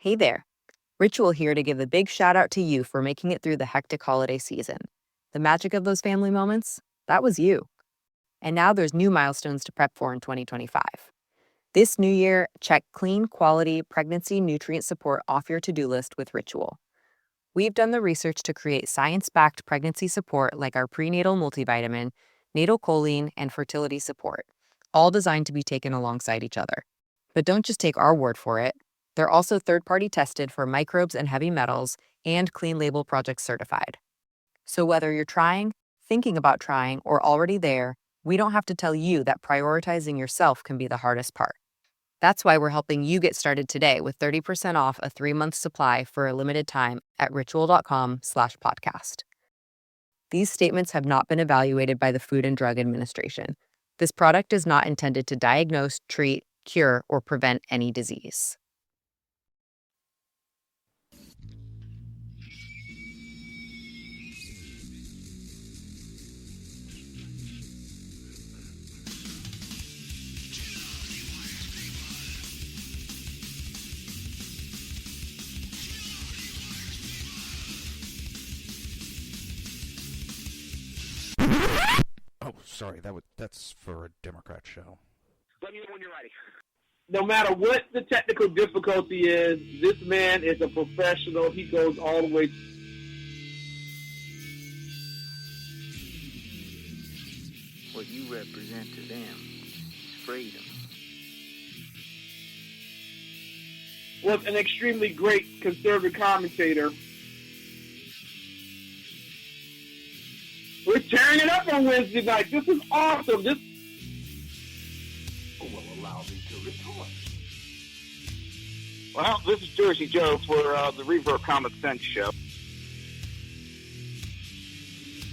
Hey there. Ritual here to give a big shout out to you for making it through the hectic holiday season. The magic of those family moments, that was you. And now there's new milestones to prep for in 2025. This new year, check clean, quality pregnancy nutrient support off your to-do list with Ritual. We've done the research to create science-backed pregnancy support like our prenatal multivitamin, natal choline, and fertility support, all designed to be taken alongside each other. But don't just take our word for it. They're also third-party tested for microbes and heavy metals and Clean Label Project certified. So whether you're trying, thinking about trying, or already there, we don't have to tell you that prioritizing yourself can be the hardest part. That's why we're helping you get started today with 30% off a 3-month supply for a limited time at ritual.com/podcast. These statements have not been evaluated by the Food and Drug Administration. This product is not intended to diagnose, treat, cure, or prevent any disease. Oh, sorry, that's for a Democrat show. Let me know when you're ready. No matter what the technical difficulty is, this man is a professional. He goes all the way. What you represent to them is freedom. Was an extremely great conservative commentator. We're tearing it up on Wednesday night. This is awesome. This will allow me to retort. Well, this is Jersey Joe for the Reaver of Common Sense show.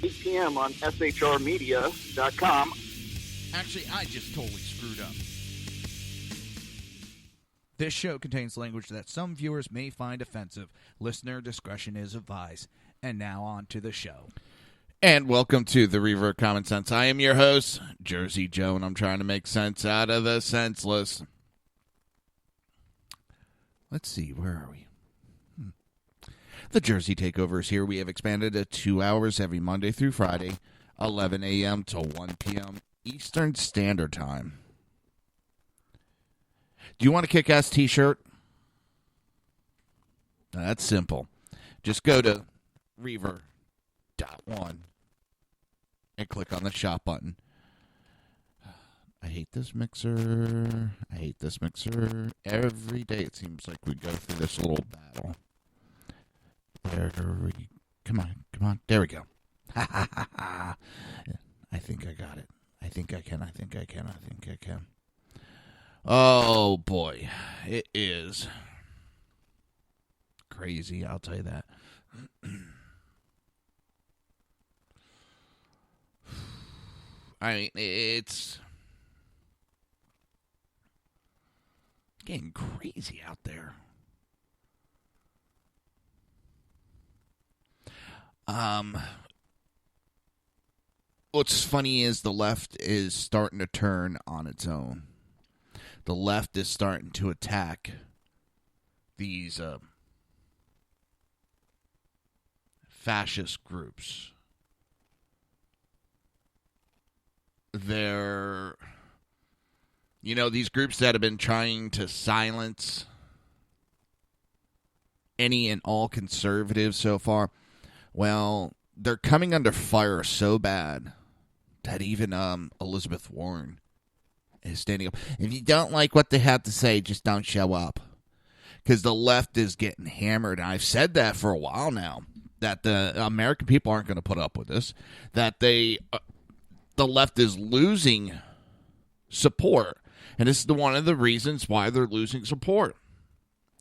8 p.m. on shrmedia.com. Actually, I just totally screwed up. This show contains language that some viewers may find offensive. Listener discretion is advised. And now on to the show. And welcome to the Reaver of Common Sense. I am your host, Jersey Joe, and I'm trying to make sense out of the senseless. Let's see, where are we? The Jersey Takeover is here. We have expanded to 2 hours every Monday through Friday, 11 a.m. to 1 p.m. Eastern Standard Time. Do you want a kick-ass t-shirt? Now, that's simple. Just go to Reaver.one and click on the shop button. I hate this mixer. I hate this mixer. Every day it seems like we go through this little battle. Come on. There we go. I think I got it. I think I can. Oh, boy. It is crazy, I'll tell you that. I mean, it's getting crazy out there. What's funny is the left is starting to turn on its own. The left is starting to attack these fascist groups. They're, these groups that have been trying to silence any and all conservatives so far, well, they're coming under fire so bad that even Elizabeth Warren is standing up. If you don't like what they have to say, just don't show up. Because the left is getting hammered. And I've said that for a while now, that the American people aren't going to put up with this, that the left is losing support. And this is one of the reasons why they're losing support.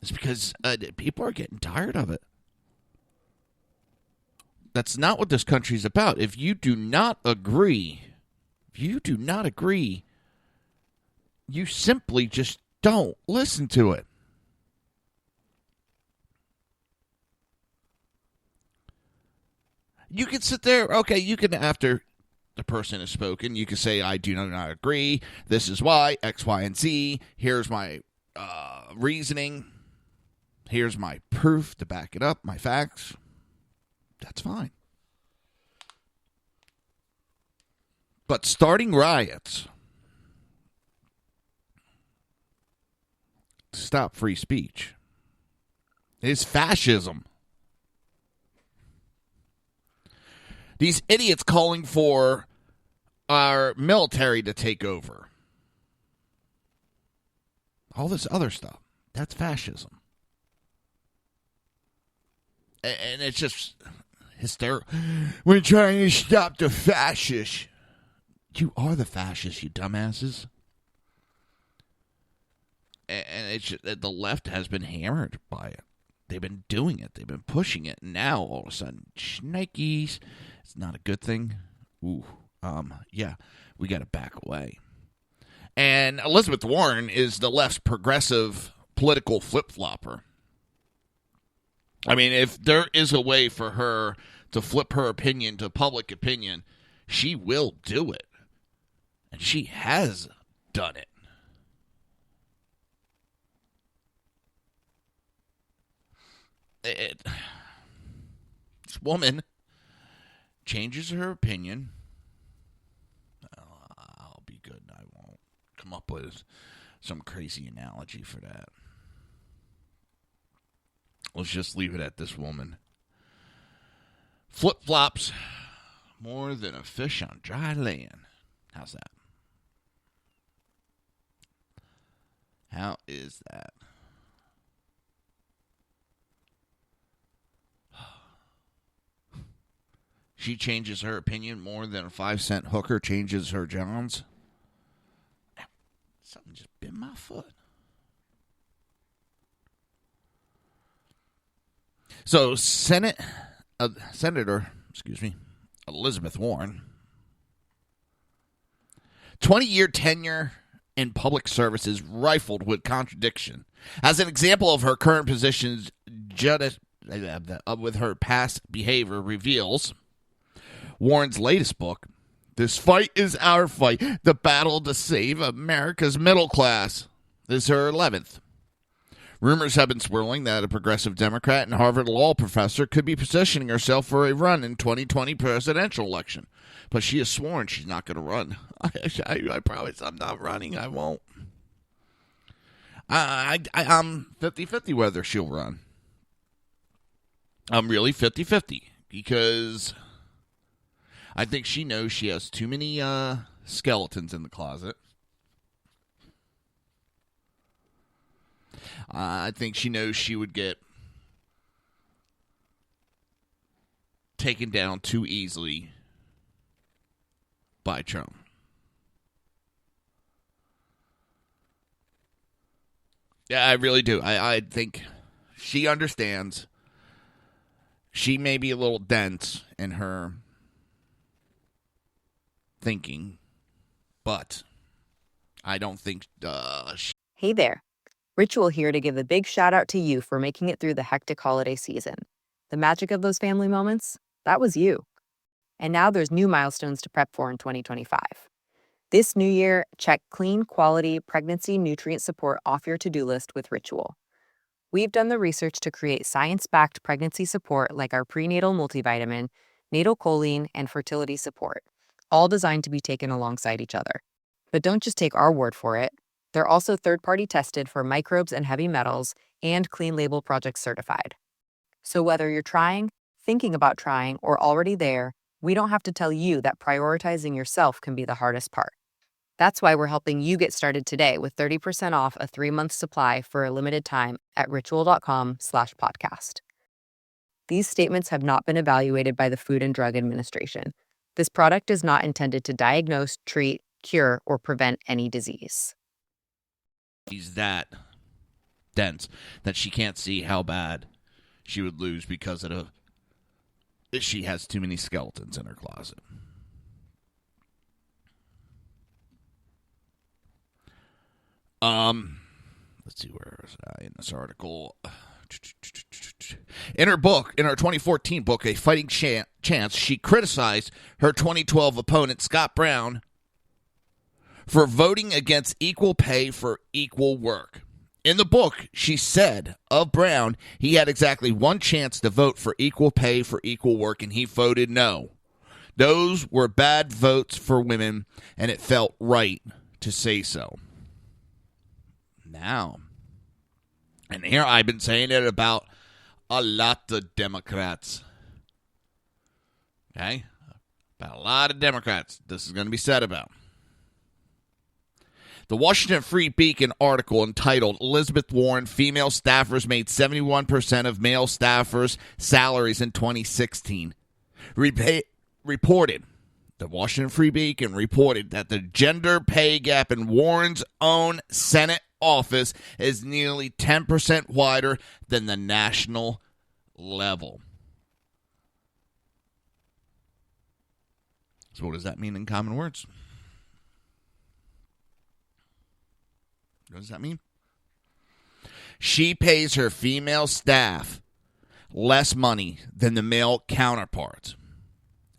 It's because people are getting tired of it. That's not what this country's about. If you do not agree, you simply just don't listen to it. You can sit there, okay, you can, after the person has spoken, you can say, I do not agree, this is why, X, Y, and Z, here's my reasoning. Here's my proof to back it up, my facts. That's fine. But starting riots to stop free speech is fascism. These idiots calling for our military to take over. All this other stuff. That's fascism. And it's just hysterical. We're trying to stop the fascists. You are the fascists, you dumbasses. And it's just, the left has been hammered by it. They've been doing it. They've been pushing it. Now, all of a sudden, shnikes. It's not a good thing. Ooh, yeah, we got to back away. And Elizabeth Warren is the left's progressive political flip-flopper. I mean, if there is a way for her to flip her opinion to public opinion, she will do it. And she has done it. This woman changes her opinion. I'll be good. I won't come up with some crazy analogy for that. Let's just leave it at this woman flip-flops more than a fish on dry land. How's that? How is that? She changes her opinion more than a 5-cent hooker changes her Johns. Something just bit my foot. So, Senator, Elizabeth Warren, 20-year tenure in public services rifled with contradiction. As an example of her current positions, with her past behavior reveals, Warren's latest book, This Fight is Our Fight, The Battle to Save America's Middle Class, is her 11th. Rumors have been swirling that a progressive Democrat and Harvard law professor could be positioning herself for a run in 2020 presidential election. But she has sworn she's not going to run. I promise I'm not running. I won't. I'm 50-50 whether she'll run. I'm really 50-50 because I think she knows she has too many skeletons in the closet. I think she knows she would get taken down too easily by Trump. Yeah, I really do. I think she understands. She may be a little dense in her thinking, but I don't think Hey there. Ritual here to give a big shout out to you for making it through the hectic holiday season. The magic of those family moments, that was you. And now there's new milestones to prep for in 2025. This new year, check clean, quality pregnancy nutrient support off your to-do list with Ritual. We've done the research to create science-backed pregnancy support like our prenatal multivitamin, natal choline, and fertility support, all designed to be taken alongside each other. But don't just take our word for it. They're also third-party tested for microbes and heavy metals and Clean Label Project certified. So whether you're trying, thinking about trying, or already there, we don't have to tell you that prioritizing yourself can be the hardest part. That's why we're helping you get started today with 30% off a 3-month supply for a limited time at ritual.com/podcast. These statements have not been evaluated by the Food and Drug Administration. This product is not intended to diagnose, treat, cure, or prevent any disease. She's that dense that she can't see how bad she would lose because she has too many skeletons in her closet. Let's see, where was I in this article? In her 2014 book, A Fighting Chance, she criticized her 2012 opponent, Scott Brown, for voting against equal pay for equal work. In the book, she said of Brown, he had exactly one chance to vote for equal pay for equal work, and he voted no. Those were bad votes for women, and it felt right to say so. Now, and here I've been saying it about a lot of Democrats. Okay? About a lot of Democrats, this is going to be said about. The Washington Free Beacon article entitled Elizabeth Warren, Female Staffers Made 71% of Male Staffers' Salaries in 2016 reported, the Washington Free Beacon reported that the gender pay gap in Warren's own Senate office is nearly 10% wider than the national level. So what does that mean in common words? What does that mean? She pays her female staff less money than the male counterparts.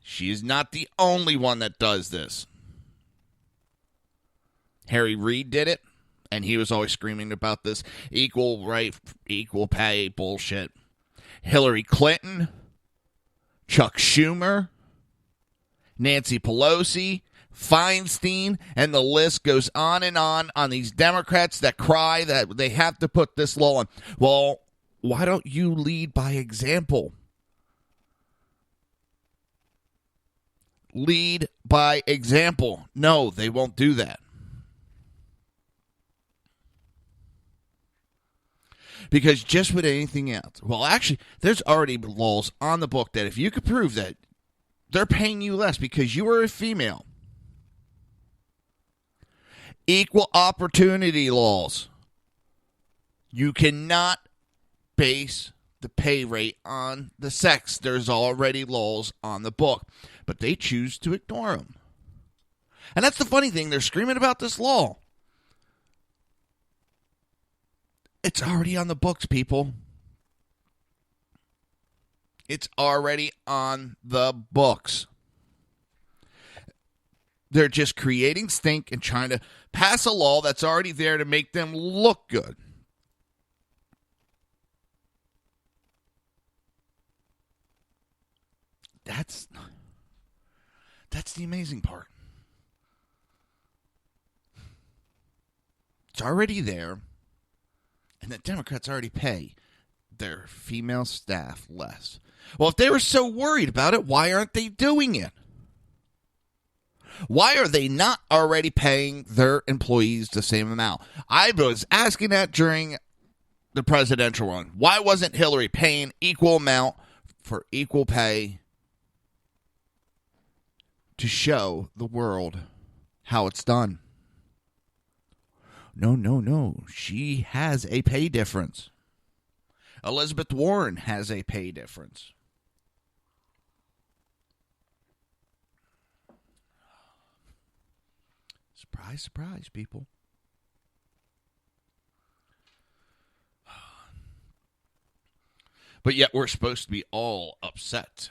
She is not the only one that does this. Harry Reid did it, and he was always screaming about this equal right, equal pay bullshit. Hillary Clinton, Chuck Schumer, Nancy Pelosi, Feinstein, and the list goes on these Democrats that cry that they have to put this law on. Well, why don't you lead by example? Lead by example. No, they won't do that. Because just with anything else, well, actually, there's already laws on the book that if you could prove that they're paying you less because you are a female, equal opportunity laws. You cannot base the pay rate on the sex. There's already laws on the book, but they choose to ignore them. And that's the funny thing. They're screaming about this law. It's already on the books, people. It's already on the books. They're just creating stink and trying to pass a law that's already there to make them look good. That's the amazing part. It's already there, and the Democrats already pay their female staff less. Well, if they were so worried about it, why aren't they doing it? Why are they not already paying their employees the same amount? I was asking that during the presidential run. Why wasn't Hillary paying equal amount for equal pay to show the world how it's done? No. She has a pay difference. Elizabeth Warren has a pay difference. Surprise, surprise, people. But yet we're supposed to be all upset.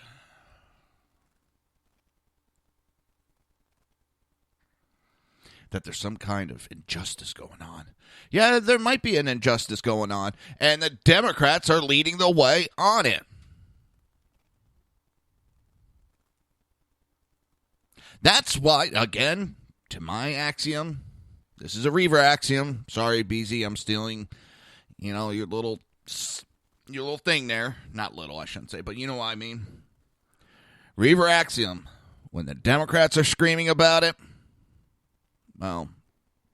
That there's some kind of injustice going on. Yeah, there might be an injustice going on, and the Democrats are leading the way on it. That's why, again, to my axiom, this is a Reaver axiom. Sorry, BZ, I'm stealing, your little thing there. Not little, I shouldn't say, but you know what I mean. Reaver axiom. When the Democrats are screaming about it, well,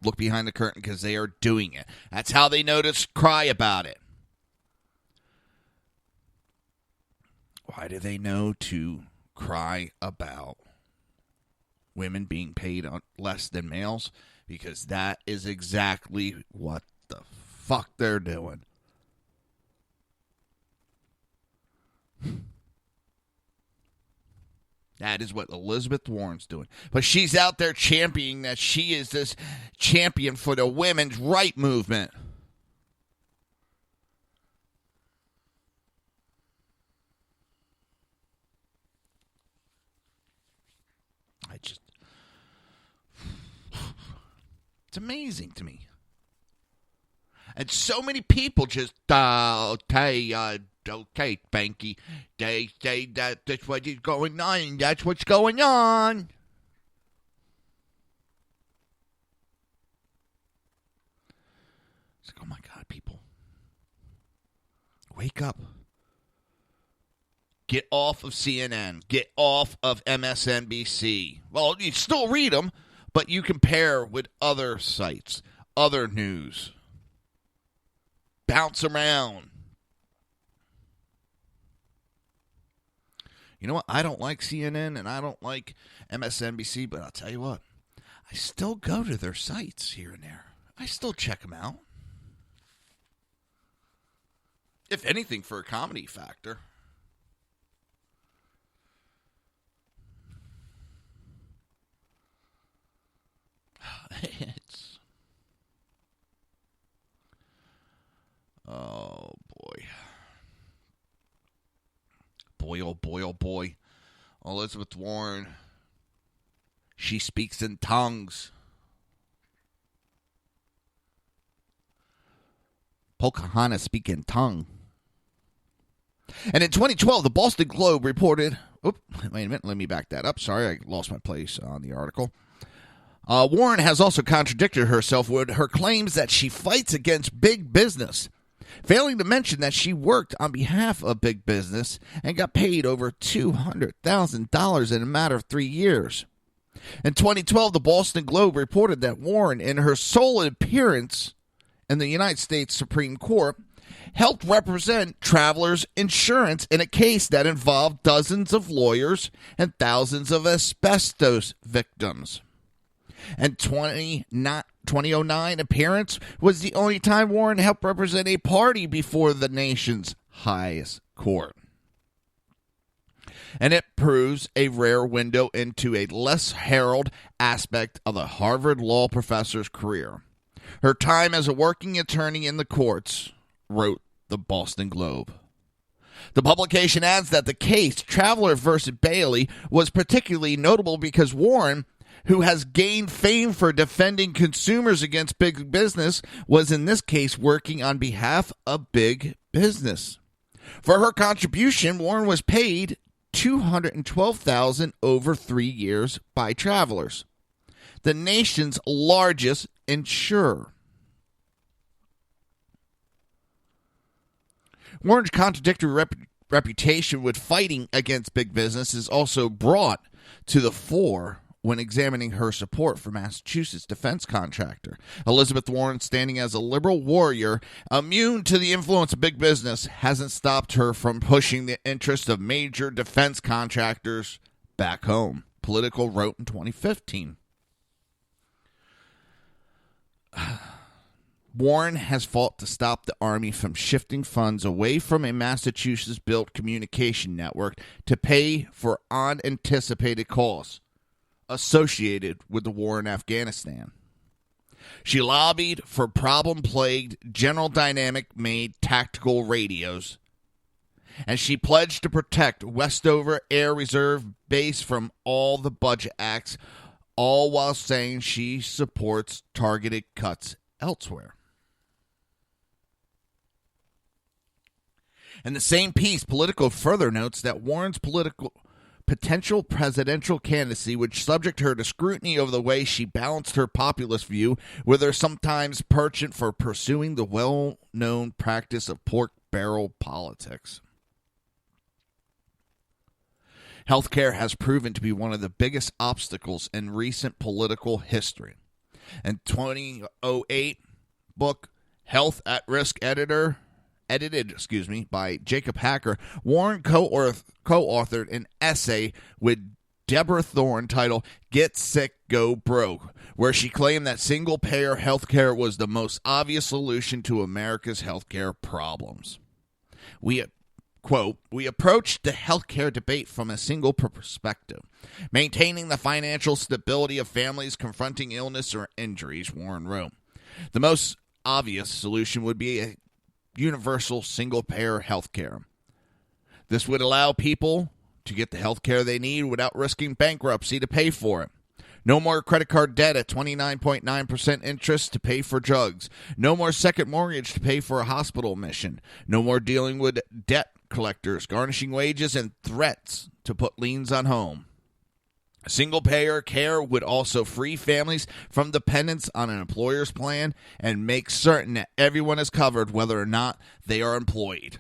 look behind the curtain because they are doing it. That's how they know to cry about it. Why do they know to cry about women being paid less than males? Because that is exactly what the fuck they're doing. That is what Elizabeth Warren's doing. But she's out there championing that she is this champion for the women's right movement. It's amazing to me. And so many people just, okay, Banky, they say that's what is going on, and that's what's going on. It's like, oh my God, people. Wake up. Get off of CNN. Get off of MSNBC. Well, you still read them, but you compare with other sites, other news. Bounce around. You know what? I don't like CNN and I don't like MSNBC, but I'll tell you what. I still go to their sites here and there. I still check them out. If anything, for a comedy factor. It's... Oh, boy. Boy, oh, boy, oh, boy. Elizabeth Warren. She speaks in tongues. Pocahontas speak in tongue. And in 2012, the Boston Globe reported... Wait a minute, let me back that up. Sorry, I lost my place on the article. Warren has also contradicted herself with her claims that she fights against big business, failing to mention that she worked on behalf of big business and got paid over $200,000 in a matter of 3 years. In 2012, the Boston Globe reported that Warren, in her sole appearance in the United States Supreme Court, helped represent Travelers Insurance in a case that involved dozens of lawyers and thousands of asbestos victims. And 2009 appearance was the only time Warren helped represent a party before the nation's highest court. And it proves a rare window into a less heralded aspect of the Harvard law professor's career. Her time as a working attorney in the courts, wrote the Boston Globe. The publication adds that the case, Traveler versus Bailey, was particularly notable because Warren, who has gained fame for defending consumers against big business, was in this case working on behalf of big business. For her contribution, Warren was paid $212,000 over 3 years by Travelers, the nation's largest insurer. Warren's contradictory reputation with fighting against big business is also brought to the fore when examining her support for Massachusetts defense contractor. Elizabeth Warren, standing as a liberal warrior, immune to the influence of big business, hasn't stopped her from pushing the interests of major defense contractors back home, Politico wrote in 2015. Warren has fought to stop the Army from shifting funds away from a Massachusetts-built communication network to pay for unanticipated costs associated with the war in Afghanistan. She lobbied for problem-plagued General Dynamic-made tactical radios, and she pledged to protect Westover Air Reserve Base from all the budget acts, all while saying she supports targeted cuts elsewhere. In the same piece, Politico further notes that Warren's potential presidential candidacy would subject her to scrutiny over the way she balanced her populist view with her sometimes penchant for pursuing the well-known practice of pork barrel politics. Healthcare has proven to be one of the biggest obstacles in recent political history. In 2008, book Health at Risk edited by Jacob Hacker, Warren co-authored an essay with Deborah Thorne titled Get Sick, Go Broke, where she claimed that single-payer healthcare was the most obvious solution to America's healthcare problems. We approached the healthcare debate from a single perspective, maintaining the financial stability of families confronting illness or injuries, Warren wrote. The most obvious solution would be a universal single-payer health care. This would allow people to get the health care they need without risking bankruptcy to pay for it. No more credit card debt at 29.9% interest to pay for drugs. No more second mortgage to pay for a hospital admission. No more dealing with debt collectors, garnishing wages, and threats to put liens on home. Single-payer care would also free families from dependence on an employer's plan and make certain that everyone is covered whether or not they are employed.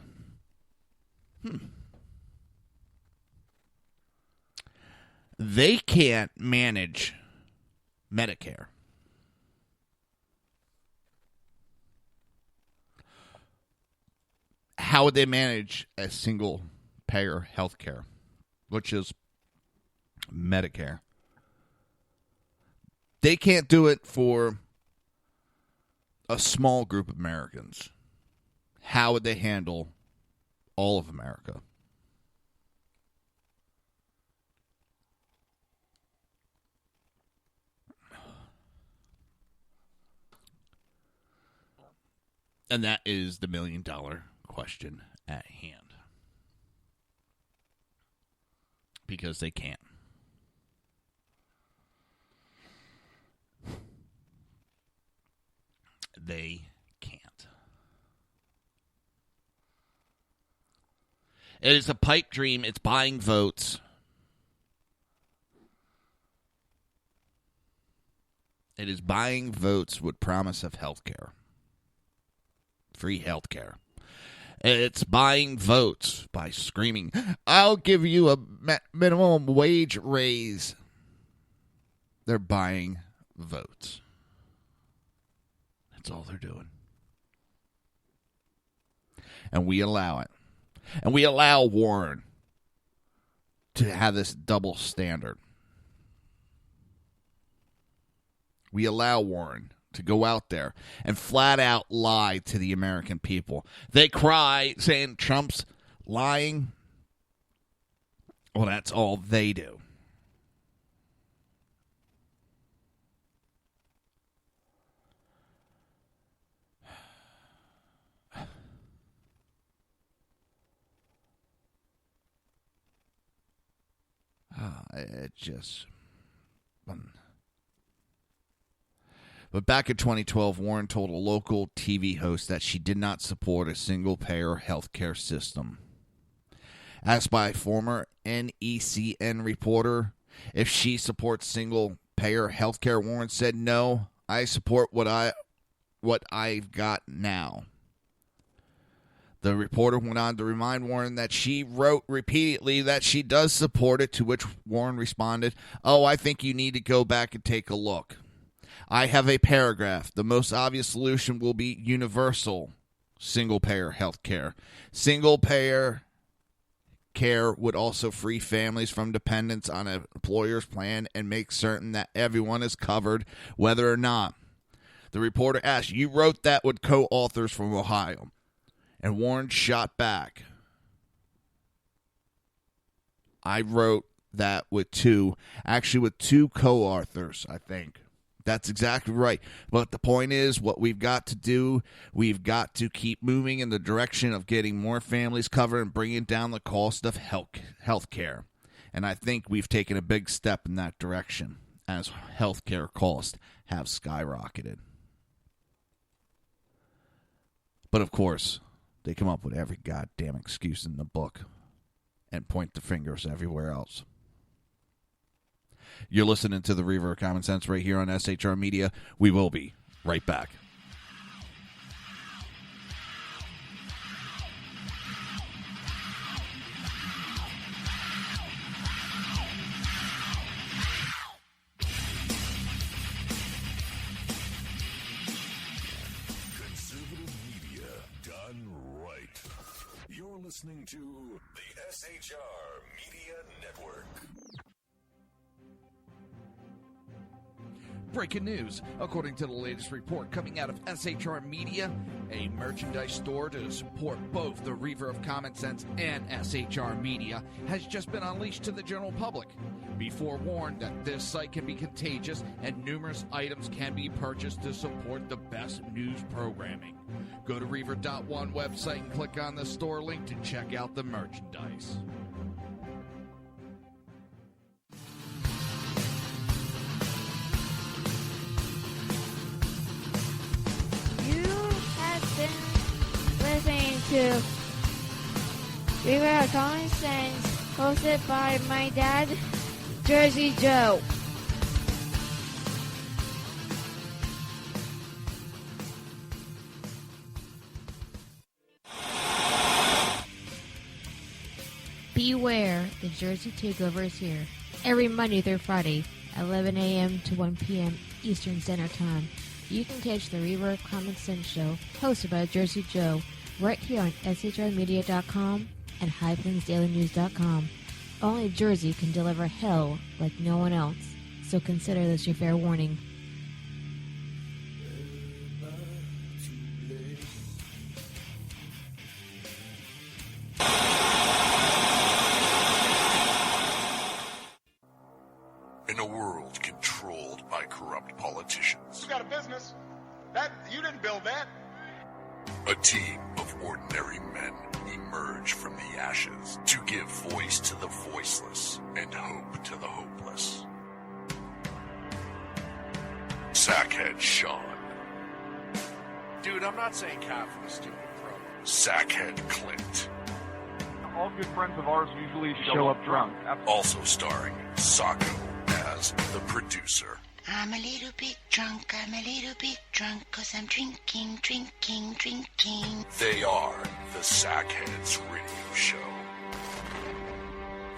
They can't manage Medicare. How would they manage a single-payer health care, which is Medicare? They can't do it for a small group of Americans. How would they handle all of America? And that is the million-dollar question at hand. Because they can't. They can't. It is a pipe dream. It's buying votes. It is buying votes with promise of health care. Free health care. It's buying votes by screaming, I'll give you a minimum wage raise. They're buying votes. That's all they're doing. And we allow it. And we allow Warren to have this double standard. We allow Warren to go out there and flat out lie to the American people. They cry saying Trump's lying. Well, that's all they do. It just... But back in 2012, Warren told a local TV host that she did not support a single-payer healthcare system. Asked by a former NECN reporter if she supports single-payer healthcare, Warren said, "No, I support what I've got now." The reporter went on to remind Warren that she wrote repeatedly that she does support it, to which Warren responded, "Oh, I think you need to go back and take a look. I have a paragraph. The most obvious solution will be universal single-payer health care. Single-payer care would also free families from dependence on an employer's plan and make certain that everyone is covered, whether or not." The reporter asked, "You wrote that with co-authors from Ohio?" And Warren shot back, "I wrote that with two co-authors, I think." That's exactly right. But the point is, what we've got to do, we've got to keep moving in the direction of getting more families covered and bringing down the cost of health care. And I think we've taken a big step in that direction as health care costs have skyrocketed. But of course, they come up with every goddamn excuse in the book and point the fingers everywhere else. You're listening to the Reaver of Common Sense right here on SHR Media. We will be right back. Conservative media done right. You're listening to the SHR Media Network. Breaking news. According to the latest report coming out of SHR Media, a merchandise store to support both the Reaver of Common Sense and SHR Media has just been unleashed to the general public. Be forewarned that this site can be contagious and numerous items can be purchased to support the best news programming. Go to Reaver.one website and click on the store link to check out the merchandise. listening to Reaver of Common Sense, hosted by my dad, Jersey Joe. Beware, the Jersey Takeover is here. Every Monday through Friday, 11 a.m. to 1 p.m. Eastern Standard Time. You can catch the Reaver of Common Sense show, hosted by Jersey Joe, right here on shrmedia.com and highplainsdailynews.com. Only Jersey can deliver hell like no one else, so consider this your fair warning. In a world controlled by corrupt politicians, You got a business. That you didn't build that. a team of ordinary men emerge from the ashes to give voice to the voiceless and hope to the hopeless. Sackhead Sean. Dude, I'm not saying calf for the stupid pro. Sackhead Clint. All good friends of ours usually show up drunk. Also starring Sacco as the producer. I'm a little bit drunk, 'cause I'm drinking. They are the Sackheads Radio Show.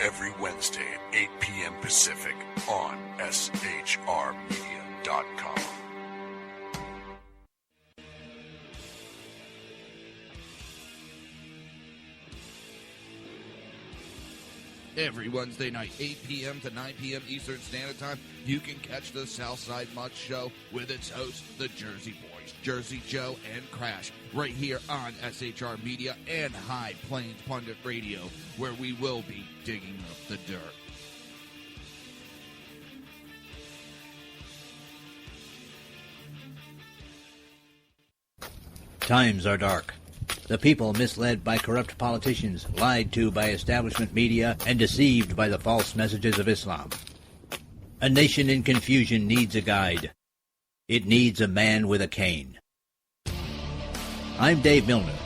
Every Wednesday at 8 p.m. Pacific on shrmedia.com. Every Wednesday night, 8 p.m. to 9 p.m. Eastern Standard Time, you can catch the Southside Mutt Show with its hosts, the Jersey Boys, Jersey Joe and Crash, right here on SHR Media and High Plains Pundit Radio, where we will be digging up the dirt. Times are dark. The people misled by corrupt politicians, lied to by establishment media, and deceived by the false messages of Islam. A nation in confusion needs a guide. It needs a man with a cane. I'm Dave Milner.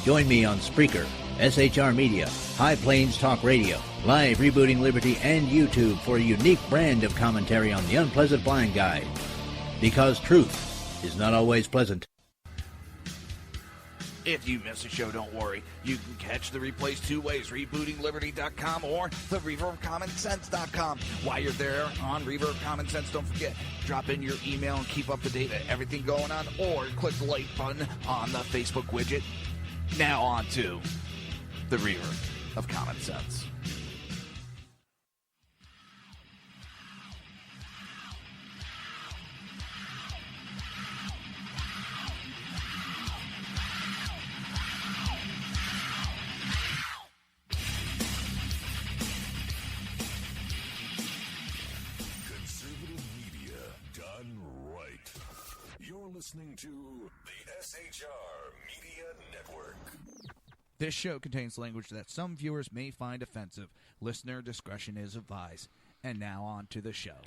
Join me on Spreaker, SHR Media, High Plains Talk Radio, Live Rebooting Liberty, and YouTube for a unique brand of commentary on the unpleasant blind guide. Because truth is not always pleasant. If you miss a show, don't worry. You can catch the replays two ways, rebootingliberty.com or the reaverofcommonsense.com. While you're there on Reaver of Common Sense, don't forget, drop in your email and keep up to date with everything going on, or click the like button on the Facebook widget. Now on to the Reaver of Common Sense. Listening to the SHR Media Network. This show contains language that some viewers may find offensive. Listener discretion is advised. And now on to the show.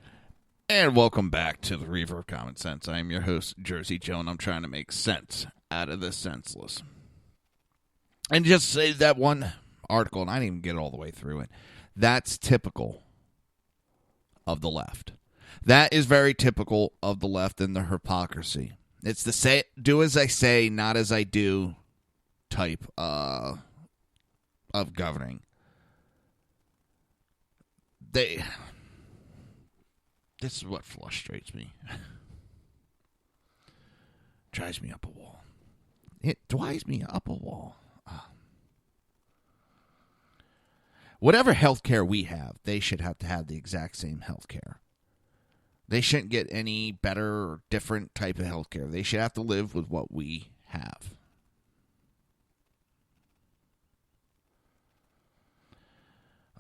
And welcome back to the Reaver of Common Sense. I am your host, Jersey Joe, and I'm trying to make sense out of the senseless. And just say that one article, and I didn't even get all the way through it, that's typical of the left. That is very typical of the left and the hypocrisy. It's the say, do as I say, not as I do type of governing. This is what frustrates me. Drives me up a wall. It drives me up a wall. Whatever health care we have, they should have to have the exact same health care. They shouldn't get any better or different type of health care. They should have to live with what we have.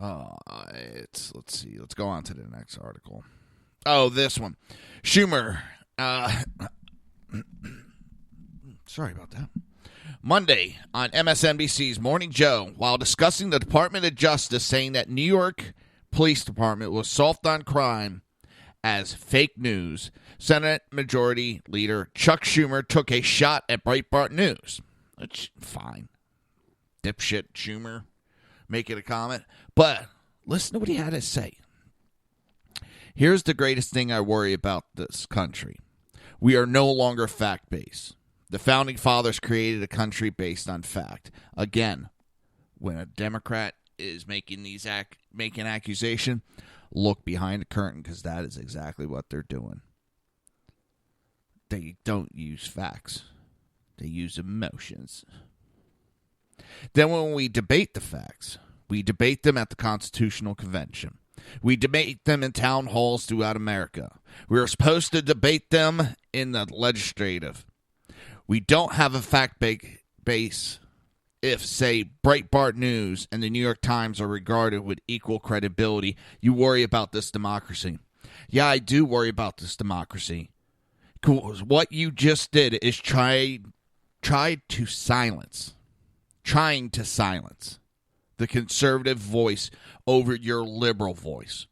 Let's see. Let's go on to the next article. Oh, this one. Schumer. Sorry about that. Monday on MSNBC's Morning Joe, while discussing the Department of Justice saying that New York Police Department was soft on crime as fake news, Senate Majority Leader Chuck Schumer took a shot at Breitbart News. Which, fine. Dipshit Schumer making a comment. But listen to what he had to say. Here's the greatest thing I worry about this country. We are no longer fact-based. The Founding Fathers created a country based on fact. Again, when a Democrat is making making accusation, look behind the curtain, because that is exactly what they're doing. They don't use facts. They use emotions. Then when we debate the facts, we debate them at the Constitutional Convention. We debate them in town halls throughout America. We are supposed to debate them in the legislative. We don't have a fact base if, say, Breitbart News and the New York Times are regarded with equal credibility. You worry about this democracy. Yeah, I do worry about this democracy. Because what you just did is trying to silence the conservative voice over your liberal voice.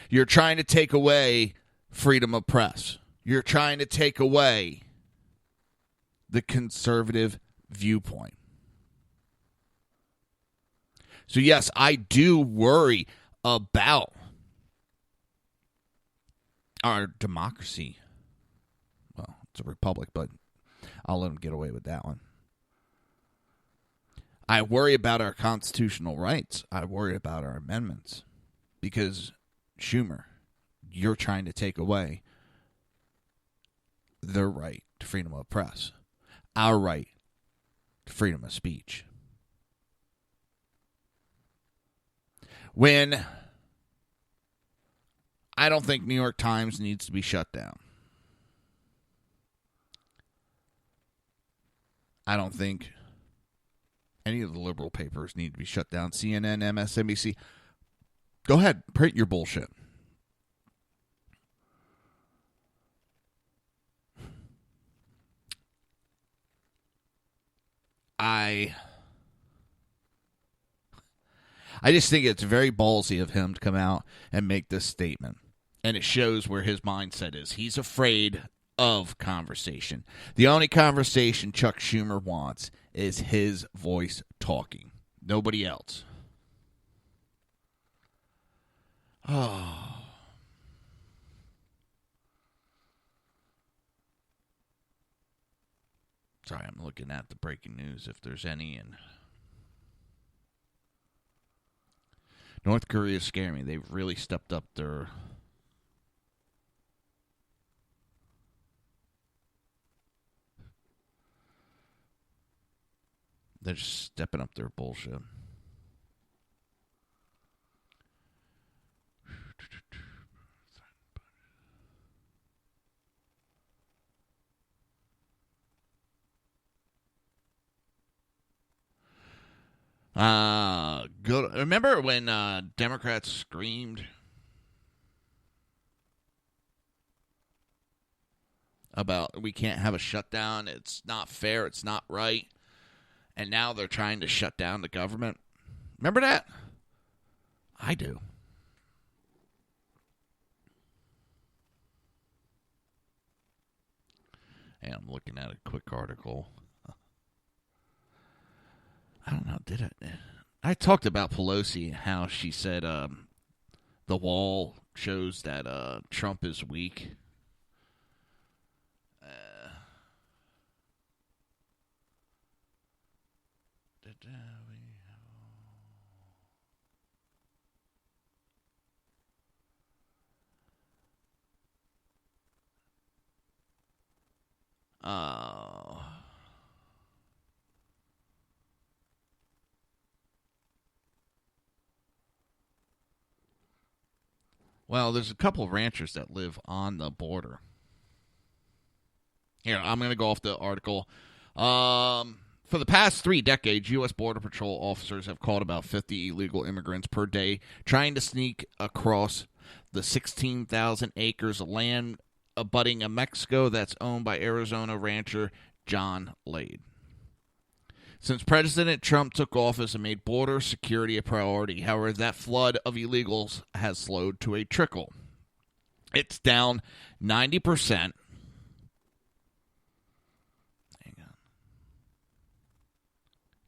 You're trying to take away freedom of press. You're trying to take away the conservative viewpoint. So yes, I do worry about our democracy. Well, it's a republic, but I'll let them get away with that one. I worry about our constitutional rights. I worry about our amendments. Because, Schumer, you're trying to take away their right to freedom of press. Our right to freedom of speech. When I don't think New York Times needs to be shut down. I don't think any of the liberal papers need to be shut down. CNN, MSNBC. Go ahead, print your bullshit. I just think it's very ballsy of him to come out and make this statement. And it shows where his mindset is. He's afraid of conversation. The only conversation Chuck Schumer wants is his voice talking. Nobody else. Oh. Sorry, I'm looking at the breaking news if there's any. And North Korea scare me. They've really stepped up their... They're just stepping up their bullshit. Good. Remember when Democrats screamed about we can't have a shutdown, it's not fair, it's not right, and now they're trying to shut down the government? Remember that? I do. And I'm looking at a quick article. I don't know, did I talked about Pelosi and how she said the wall shows that Trump is weak. Well, there's a couple of ranchers that live on the border. Here, I'm going to go off the article. For the past 3 decades, U.S. Border Patrol officers have caught about 50 illegal immigrants per day trying to sneak across the 16,000 acres of land abutting Mexico that's owned by Arizona rancher John Lade. Since President Trump took office and made border security a priority, however, that flood of illegals has slowed to a trickle. It's down 90%. Hang on.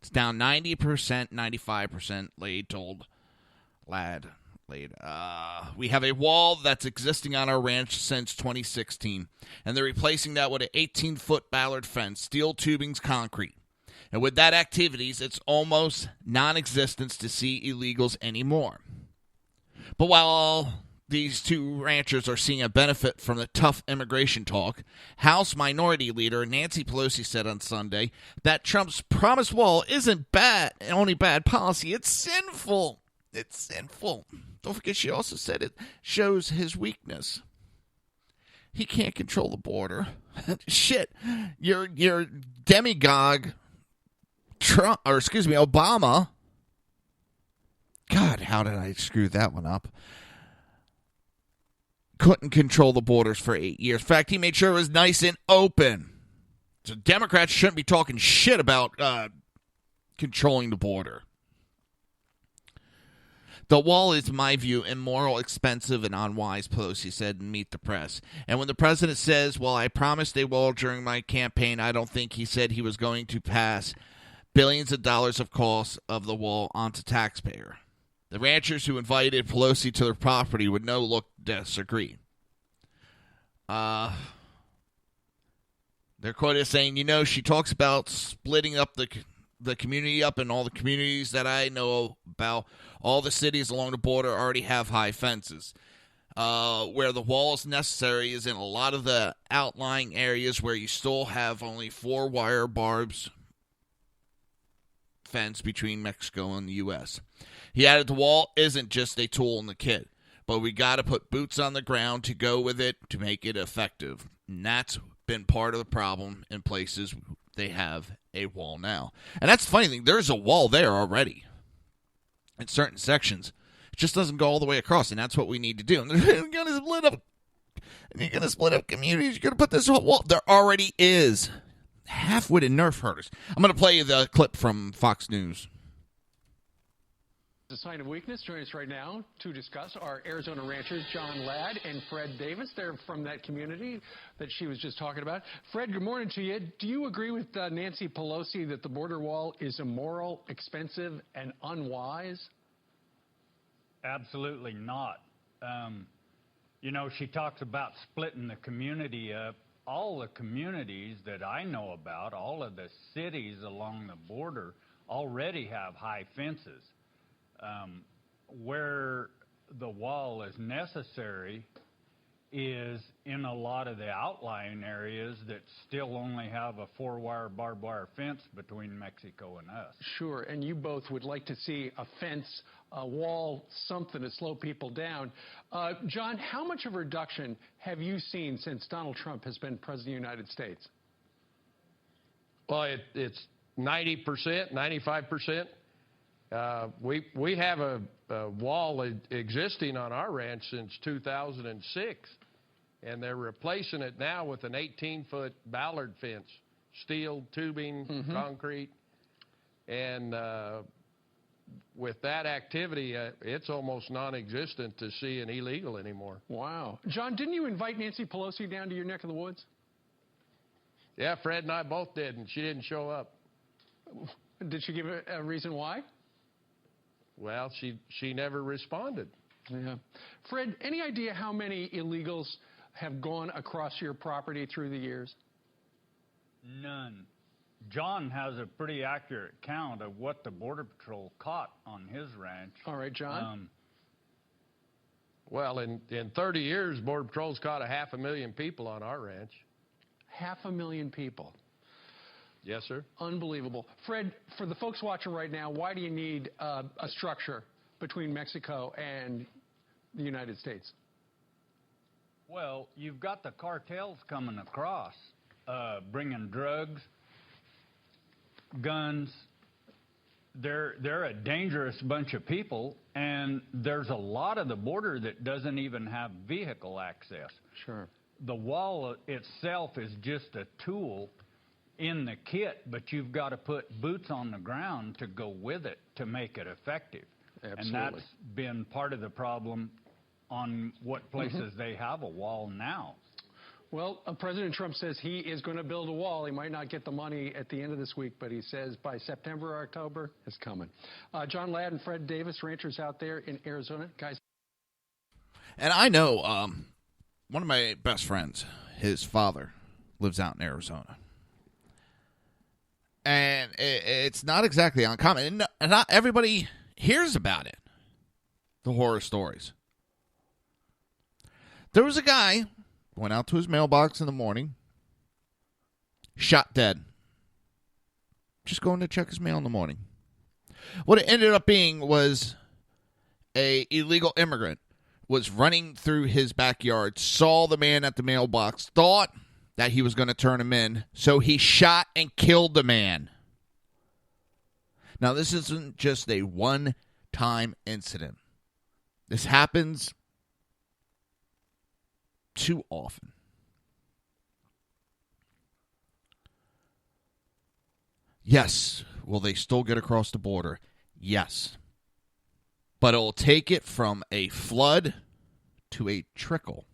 It's down 90%, 95%, Lade told Lad. We have a wall that's existing on our ranch since 2016, and they're replacing that with an 18-foot Ballard fence, steel tubings, concrete. And with that activities, it's almost non-existent to see illegals anymore. But while these two ranchers are seeing a benefit from the tough immigration talk, House Minority Leader Nancy Pelosi said on Sunday that Trump's promised wall isn't bad, only bad policy. It's sinful. It's sinful. Don't forget, she also said it shows his weakness. He can't control the border. Shit, your demagogue, Obama. God, how did I screw that one up? Couldn't control the borders for 8 years. In fact, he made sure it was nice and open. So Democrats shouldn't be talking shit about controlling the border. The wall is, in my view, immoral, expensive, and unwise, Pelosi said in Meet the Press. And when the president says, well, I promised a wall during my campaign, I don't think he said he was going to pass billions of dollars of costs of the wall onto taxpayer. The ranchers who invited Pelosi to their property would no look disagree. They're quoted saying, she talks about splitting up the community up, and all the communities that I know about, all the cities along the border already have high fences. Where the wall is necessary is in a lot of the outlying areas where you still have only 4-wire barbs fence between Mexico and the U.S. He added the wall isn't just a tool in the kit, but we got to put boots on the ground to go with it to make it effective. And that's been part of the problem in places they have a wall now. And that's the funny thing. There's a wall there already in certain sections. It just doesn't go all the way across, and that's what we need to do. And they're going to split up. And you're going to split up communities. You're going to put this whole wall. There already is. Half-witted nerf herders. I'm going to play you the clip from Fox News. A sign of weakness. Joining us right now to discuss are Arizona ranchers John Ladd and Fred Davis. They're from that community that she was just talking about. Fred, good morning to you. Do you agree with Nancy Pelosi that the border wall is immoral, expensive, and unwise? Absolutely not. She talks about splitting the community up. All the communities that I know about, all of the cities along the border already have high fences. Where the wall is necessary is in a lot of the outlying areas that still only have a 4-wire barbed wire fence between Mexico and us. Sure, and you both would like to see a fence, a wall, something to slow people down. John, how much of a reduction have you seen since Donald Trump has been president of the United States? Well, it's 90%, 95%. We have a wall existing on our ranch since 2006, and they're replacing it now with an 18-foot Ballard fence, steel tubing, concrete, and with that activity, it's almost non-existent to see an illegal anymore. Wow. John, didn't you invite Nancy Pelosi down to your neck of the woods? Yeah, Fred and I both did, and she didn't show up. Did she give a reason why? Well, she never responded. Yeah. Fred, any idea how many illegals have gone across your property through the years? None. John has a pretty accurate count of what the Border Patrol caught on his ranch. All right, John. Well, in 30 years, Border Patrol's caught 500,000 people on our ranch. 500,000 people. Yes, sir. Unbelievable. Fred, for the folks watching right now, why do you need a structure between Mexico and the United States? Well, you've got the cartels coming across, bringing drugs, guns. They're a dangerous bunch of people, and there's a lot of the border that doesn't even have vehicle access. Sure. The wall itself is just a tool in the kit, but you've got to put boots on the ground to go with it to make it effective. Absolutely. And that's been part of the problem on what places they have a wall now. Well, President Trump says he is going to build a wall. He might not get the money at the end of this week, but he says by September or October, it's coming. John Ladd and Fred Davis, ranchers out there in Arizona. Guys. And I know one of my best friends, his father, lives out in Arizona. And it's not exactly uncommon. And not everybody hears about it, the horror stories. There was a guy went out to his mailbox in the morning, shot dead. Just going to check his mail in the morning. What it ended up being was a illegal immigrant was running through his backyard, saw the man at the mailbox, thought that he was going to turn him in, so he shot and killed the man. Now, this isn't just a one-time incident. This happens too often. Yes. Will they still get across the border? Yes. But it'll take it from a flood to a trickle.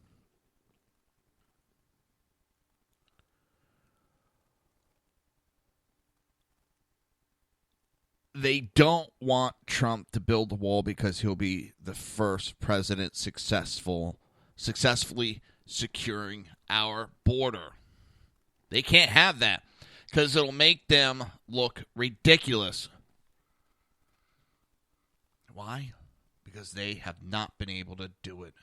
They don't want Trump to build the wall because he'll be the first president successfully securing our border. They can't have that because it'll make them look ridiculous. Why? Because they have not been able to do it.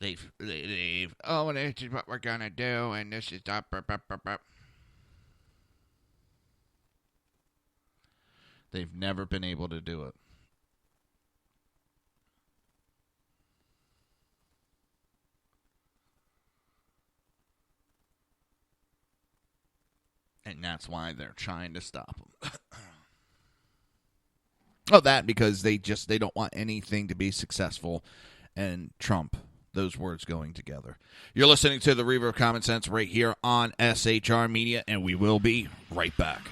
They've oh, this is what we're going to do, and this is up. They've never been able to do it. And that's why they're trying to stop them. Oh, that because they don't want anything to be successful, and Trump. Those words going together. You're listening to the Reaver of Common Sense right here on SHR Media, and we will be right back.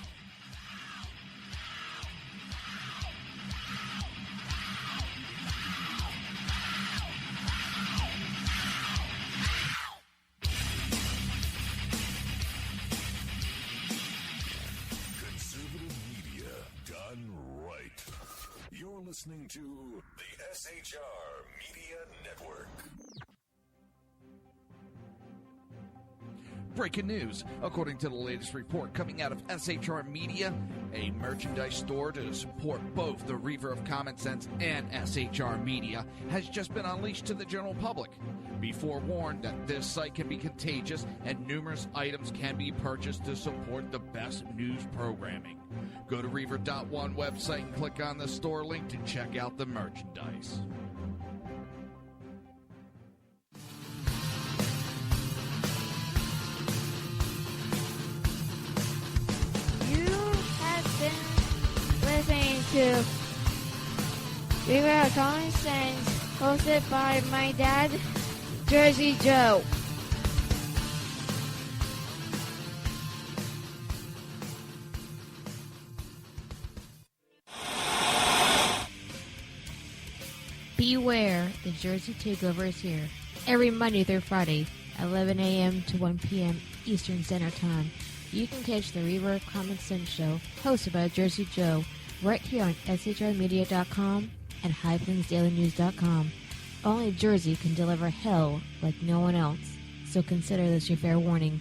Conservative media done right. You're listening to the SHR Media Network. Breaking news. According to the latest report coming out of SHR Media, a merchandise store to support both the Reaver of Common Sense and SHR Media has just been unleashed to the general public. Be forewarned that this site can be contagious and numerous items can be purchased to support the best news programming. Go to Reaver.one website and click on the store link to check out the merchandise. Listening to Reaver of Common Sense, hosted by my dad, Jersey Joe. Beware, the Jersey Takeover is here. Every Monday through Friday, 11 a.m. to 1 p.m. Eastern Standard Time. You can catch the Reaver of Common Sense show, hosted by Jersey Joe, right here on shrmedia.com and highplains.dailynews.com. Only Jersey can deliver hell like no one else, so consider this your fair warning.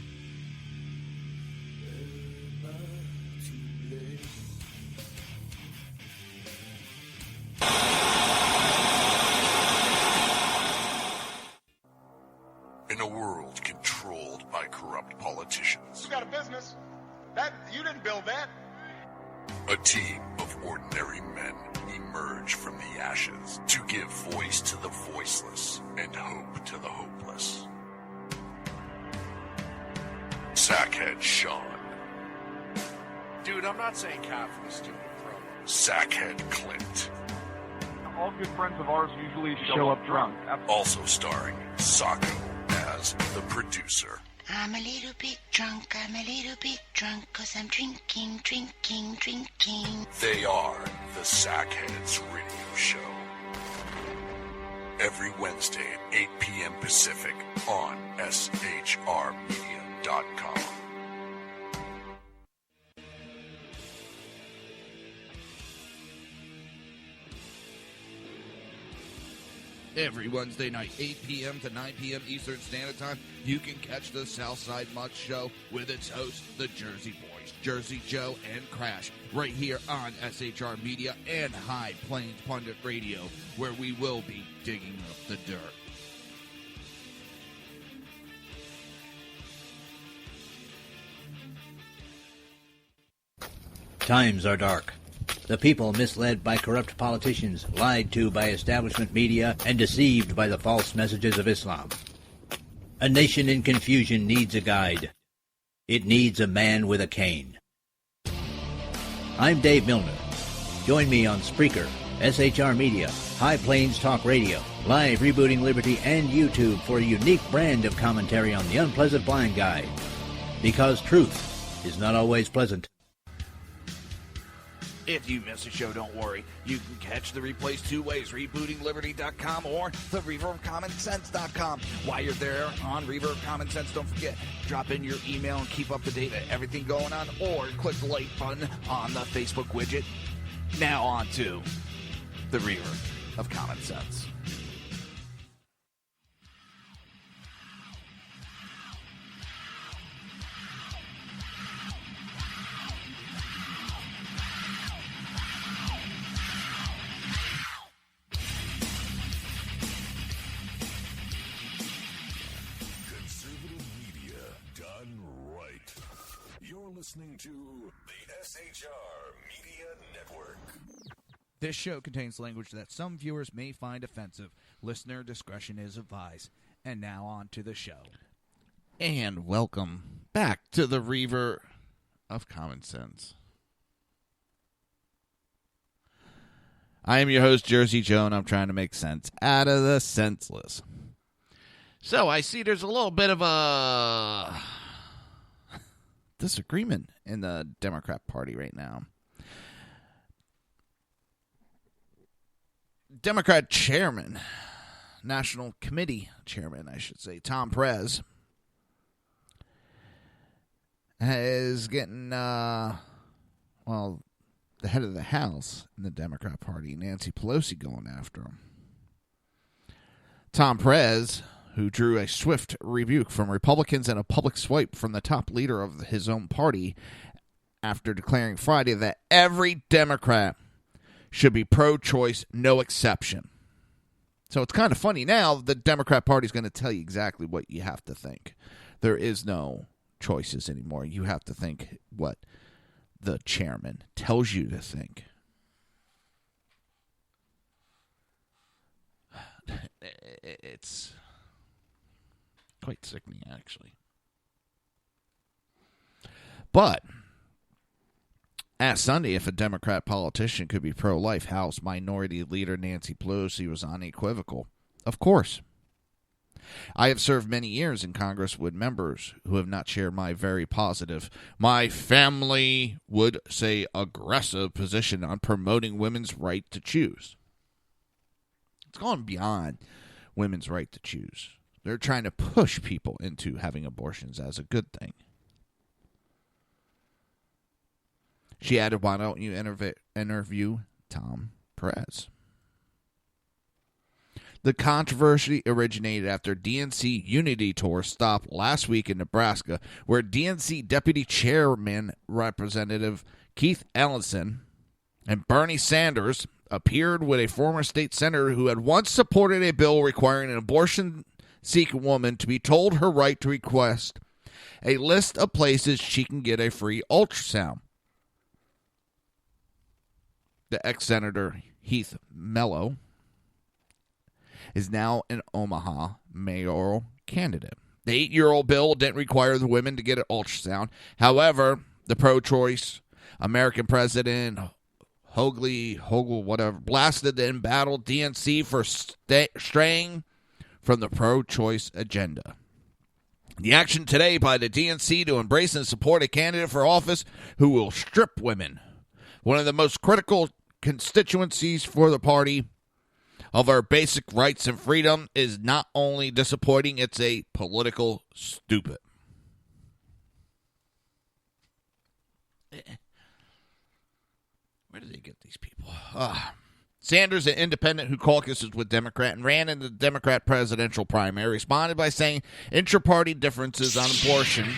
In a world controlled by corrupt politicians, You got a business. That you didn't build that. a team of ordinary men emerge from the ashes to give voice to the voiceless and hope to the hopeless. Sackhead Sean, Dude, I'm not saying half was stupid, bro. Sackhead Clint, All good friends of ours usually show up drunk. also starring Sacco as the producer. I'm a little bit drunk, I'm a little bit drunk, 'cause I'm drinking. They are the Sackheads Radio Show. Every Wednesday at 8 p.m. Pacific on shrmedia.com. Every Wednesday night, 8 p.m. to 9 p.m. Eastern Standard Time, you can catch the Southside Mutt Show with its hosts, the Jersey Boys, Jersey Joe and Crash, right here on SHR Media and High Plains Pundit Radio, where we will be digging up the dirt. Times are dark. The people misled by corrupt politicians, lied to by establishment media, and deceived by the false messages of Islam. A nation in confusion needs a guide. It needs a man with a cane. I'm Dave Milner. Join me on Spreaker, SHR Media, High Plains Talk Radio, Live Rebooting Liberty, and YouTube for a unique brand of commentary on the unpleasant blind guide. Because truth is not always pleasant. If you miss a show, don't worry. You can catch the replays two ways, rebootingliberty.com or the Reaver of Common Sense.com. While you're there on Reaver of Common Sense, don't forget, drop in your email and keep up to date with everything going on, or click the like button on the Facebook widget. Now on to the Reaver of Common Sense. Listening to the SHR Media Network. This show contains language that some viewers may find offensive. Listener discretion is advised. And now on to the show. And welcome back to the Reaver of Common Sense. I am your host, Jersey Joe, and I'm trying to make sense out of the senseless. So I see there's a little bit of a disagreement in the Democrat Party right now. Democrat chairman, National Committee chairman, I should say, Tom Perez, is getting, the head of the House in the Democrat Party, Nancy Pelosi, going after him. Tom Perez, who drew a swift rebuke from Republicans and a public swipe from the top leader of his own party after declaring Friday that every Democrat should be pro-choice, no exception. So it's kind of funny now, the Democrat Party is going to tell you exactly what you have to think. There is no choices anymore. You have to think what the chairman tells you to think. It's quite sickening, actually. But asked Sunday if a Democrat politician could be pro-life, House Minority Leader Nancy Pelosi was unequivocal. Of course. I have served many years in Congress with members who have not shared my very positive, my family would say aggressive position on promoting women's right to choose. It's gone beyond women's right to choose. They're trying to push people into having abortions as a good thing. She added, why don't you interview Tom Perez? The controversy originated after DNC Unity Tour stopped last week in Nebraska, where DNC Deputy Chairman Representative Keith Ellison and Bernie Sanders appeared with a former state senator who had once supported a bill requiring an abortion-seeking woman to be told her right to request a list of places she can get a free ultrasound. The ex-senator Heath Mello is now an Omaha mayoral candidate. The 8-year-old bill didn't require the women to get an ultrasound. However, the pro-choice American president Hogle, blasted and battled DNC for straying from the pro-choice agenda. The action today by the DNC to embrace and support a candidate for office who will strip women, one of the most critical constituencies for the party, of our basic rights and freedom, is not only disappointing, it's a political stupid. Where do they get these people? Sanders, an independent who caucuses with Democrat and ran in the Democrat presidential primary, responded by saying intra-party differences on abortion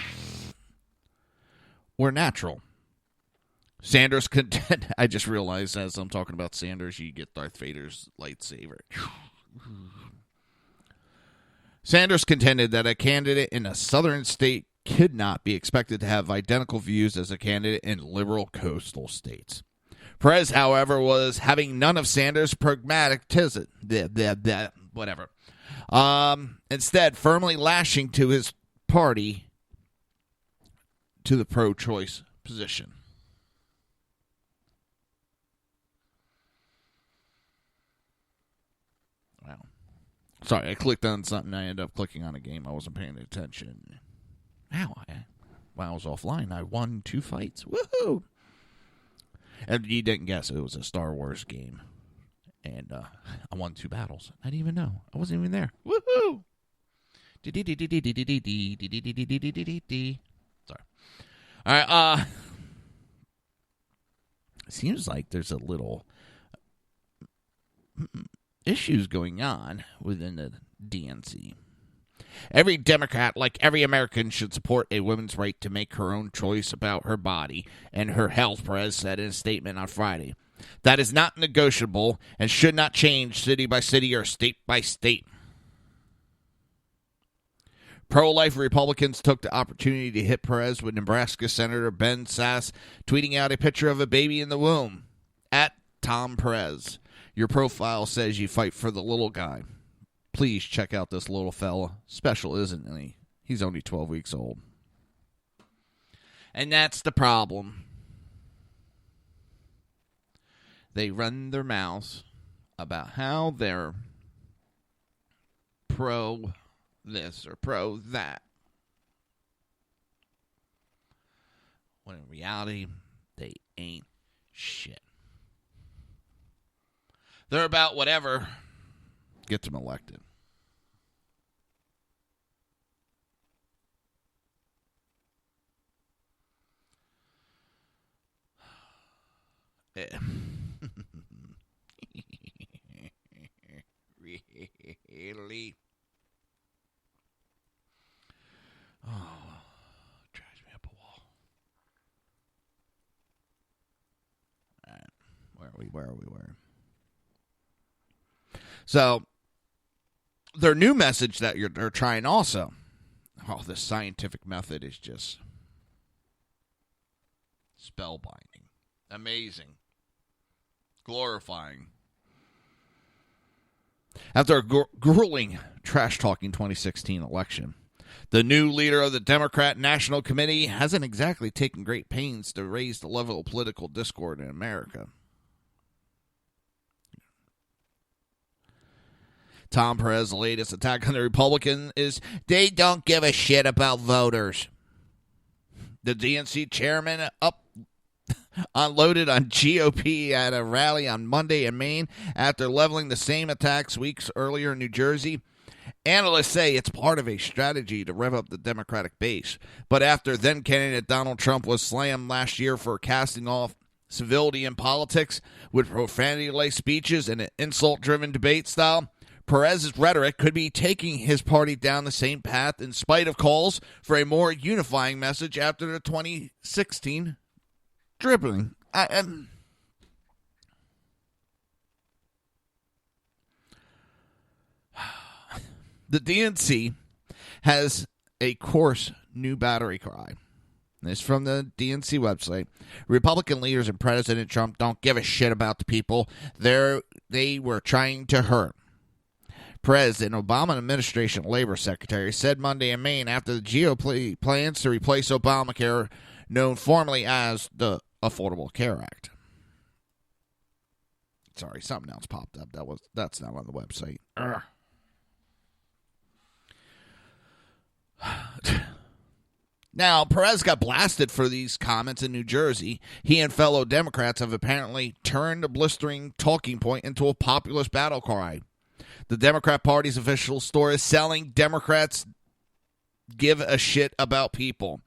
were natural. Sanders contended, I just realized as I'm talking about Sanders, you get Darth Vader's lightsaber. Sanders contended that a candidate in a southern state could not be expected to have identical views as a candidate in liberal coastal states. Perez, however, was having none of Sanders' pragmatism, whatever. Instead, firmly lashing to his party to the pro-choice position. Wow. Sorry, I clicked on something. I ended up clicking on a game. I wasn't paying attention. Wow, while I was offline, I won 2 fights. Woohoo! And you didn't guess it was a Star Wars game. And I won 2 battles. I didn't even know. I wasn't even there. Woohoo! Sorry. All right. Seems like there's a little issues going on within the DNC. Every Democrat, like every American, should support a woman's right to make her own choice about her body and her health, Perez said in a statement on Friday. That is not negotiable and should not change city by city or state by state. Pro-life Republicans took the opportunity to hit Perez with Nebraska Senator Ben Sasse tweeting out a picture of a baby in the womb. At Tom Perez, your profile says you fight for the little guy. Please check out this little fella. Special, isn't he? He's only 12 weeks old. And that's the problem. They run their mouths about how they're pro this or pro that, when in reality, they ain't shit. They're about whatever gets them elected. Really? Oh, drives me up a wall. All right. Where are we? So, their new message that they're trying also. Oh, the scientific method is just spellbinding. Amazing. Glorifying. After a grueling trash-talking 2016 election, the new leader of the Democrat National Committee hasn't exactly taken great pains to raise the level of political discord in America. Tom Perez's latest attack on the Republican is they don't give a shit about voters. The DNC chairman unloaded on GOP at a rally on Monday in Maine after leveling the same attacks weeks earlier in New Jersey. Analysts say it's part of a strategy to rev up the Democratic base. But after then-candidate Donald Trump was slammed last year for casting off civility in politics with profanity-laced speeches and an insult-driven debate style, Perez's rhetoric could be taking his party down the same path in spite of calls for a more unifying message after the 2016 dribbling. The DNC has a coarse new battery cry. This is from the DNC website. Republican leaders and President Trump don't give a shit about the people they were trying to hurt. Perez, an Obama administration labor secretary, said Monday in Maine after the GOP plans to replace Obamacare, known formally as the Affordable Care Act. Sorry, something else popped up. That's not on the website. Now, Perez got blasted for these comments in New Jersey. He and fellow Democrats have apparently turned a blistering talking point into a populist battle cry. The Democrat Party's official store is selling Democrats give a shit about people.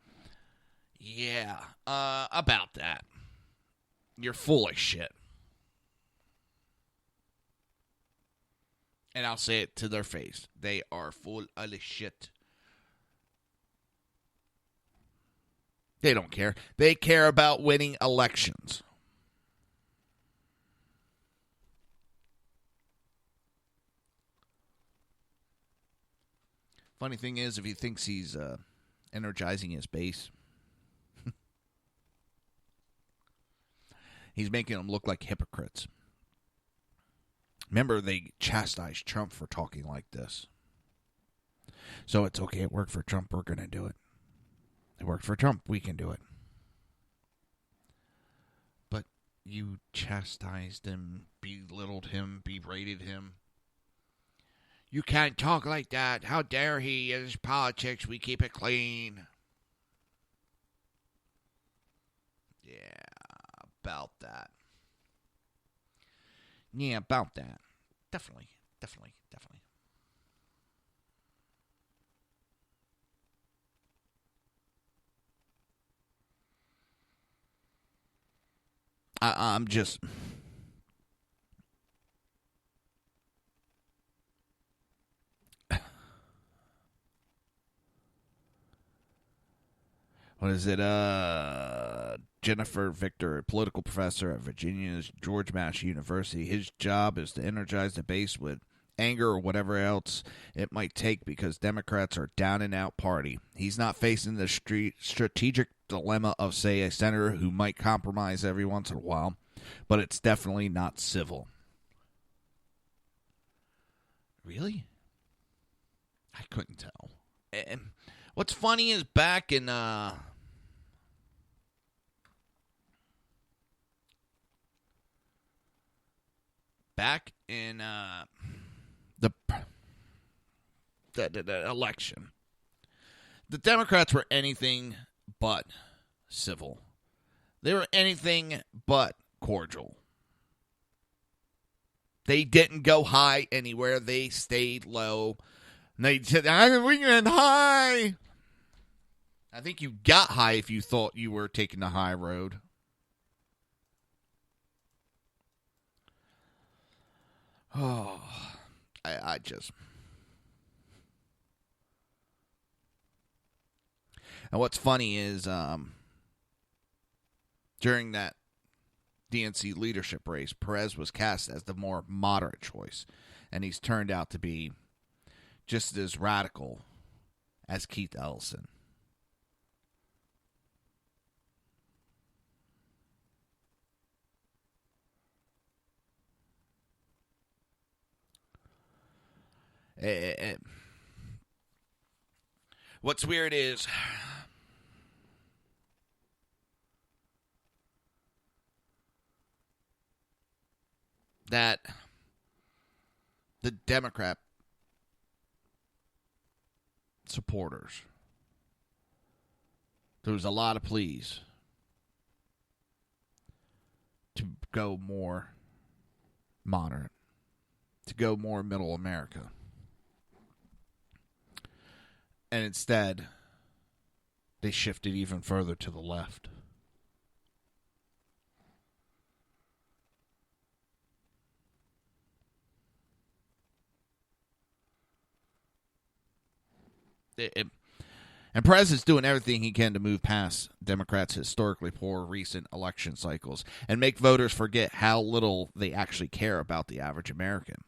Yeah, about that. You're full of shit. And I'll say it to their face. They are full of shit. They don't care. They care about winning elections. Funny thing is, if he thinks he's energizing his base, he's making them look like hypocrites. Remember, they chastised Trump for talking like this. So it's okay, it worked for Trump, we're going to do it. It worked for Trump, we can do it. But you chastised him, belittled him, berated him. You can't talk like that. How dare he? It's politics, we keep it clean. Yeah, about that. Yeah, about that. Definitely. I'm just... What is it? Jennifer Victor, a political professor at Virginia's George Mason University. His job is to energize the base with anger or whatever else it might take because Democrats are down-and-out party. He's not facing the strategic dilemma of, say, a senator who might compromise every once in a while, but it's definitely not civil. Really? I couldn't tell. And what's funny is back in... the election, the Democrats were anything but civil. They were anything but cordial. They didn't go high anywhere. They stayed low. And they said, we went high. I think you got high if you thought you were taking the high road. Oh, I just... And what's funny is during that DNC leadership race, Perez was cast as the more moderate choice, and he's turned out to be just as radical as Keith Ellison. What's weird is that the Democrat supporters, there was a lot of pleas to go more moderate, to go more middle America. And instead, they shifted even further to the left. And Perez is doing everything he can to move past Democrats' historically poor recent election cycles and make voters forget how little they actually care about the average American.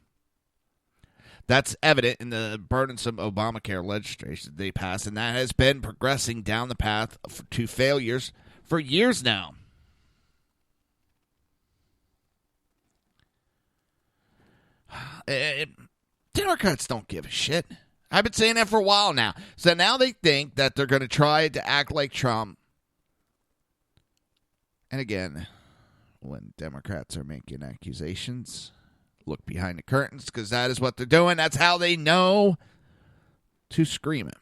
That's evident in the burdensome Obamacare legislation they passed, and that has been progressing down the path to failures for years now. Democrats don't give a shit. I've been saying that for a while now. So now they think that they're going to try to act like Trump. And again, when Democrats are making accusations, look behind the curtains, because that is what they're doing. That's how they know to scream it.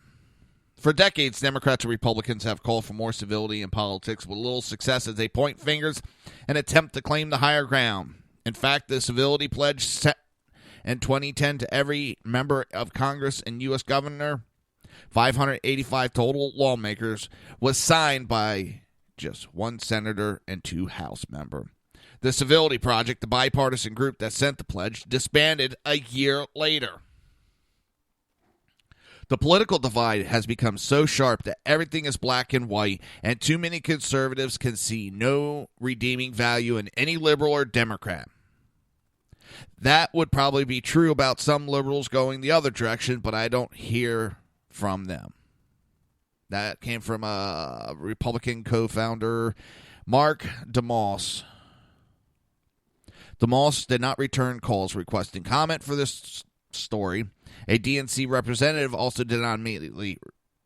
For decades, Democrats and Republicans have called for more civility in politics with little success as they point fingers and attempt to claim the higher ground. In fact, the civility pledge set in 2010 to every member of Congress and U.S. governor, 585 total lawmakers, was signed by just one senator and 2 House members. The Civility Project, the bipartisan group that sent the pledge, disbanded a year later. The political divide has become so sharp that everything is black and white, and too many conservatives can see no redeeming value in any liberal or Democrat. That would probably be true about some liberals going the other direction, but I don't hear from them. That came from a Republican co-founder, Mark DeMoss. DeMoss did not return calls requesting comment for this story. A DNC representative also did not immediately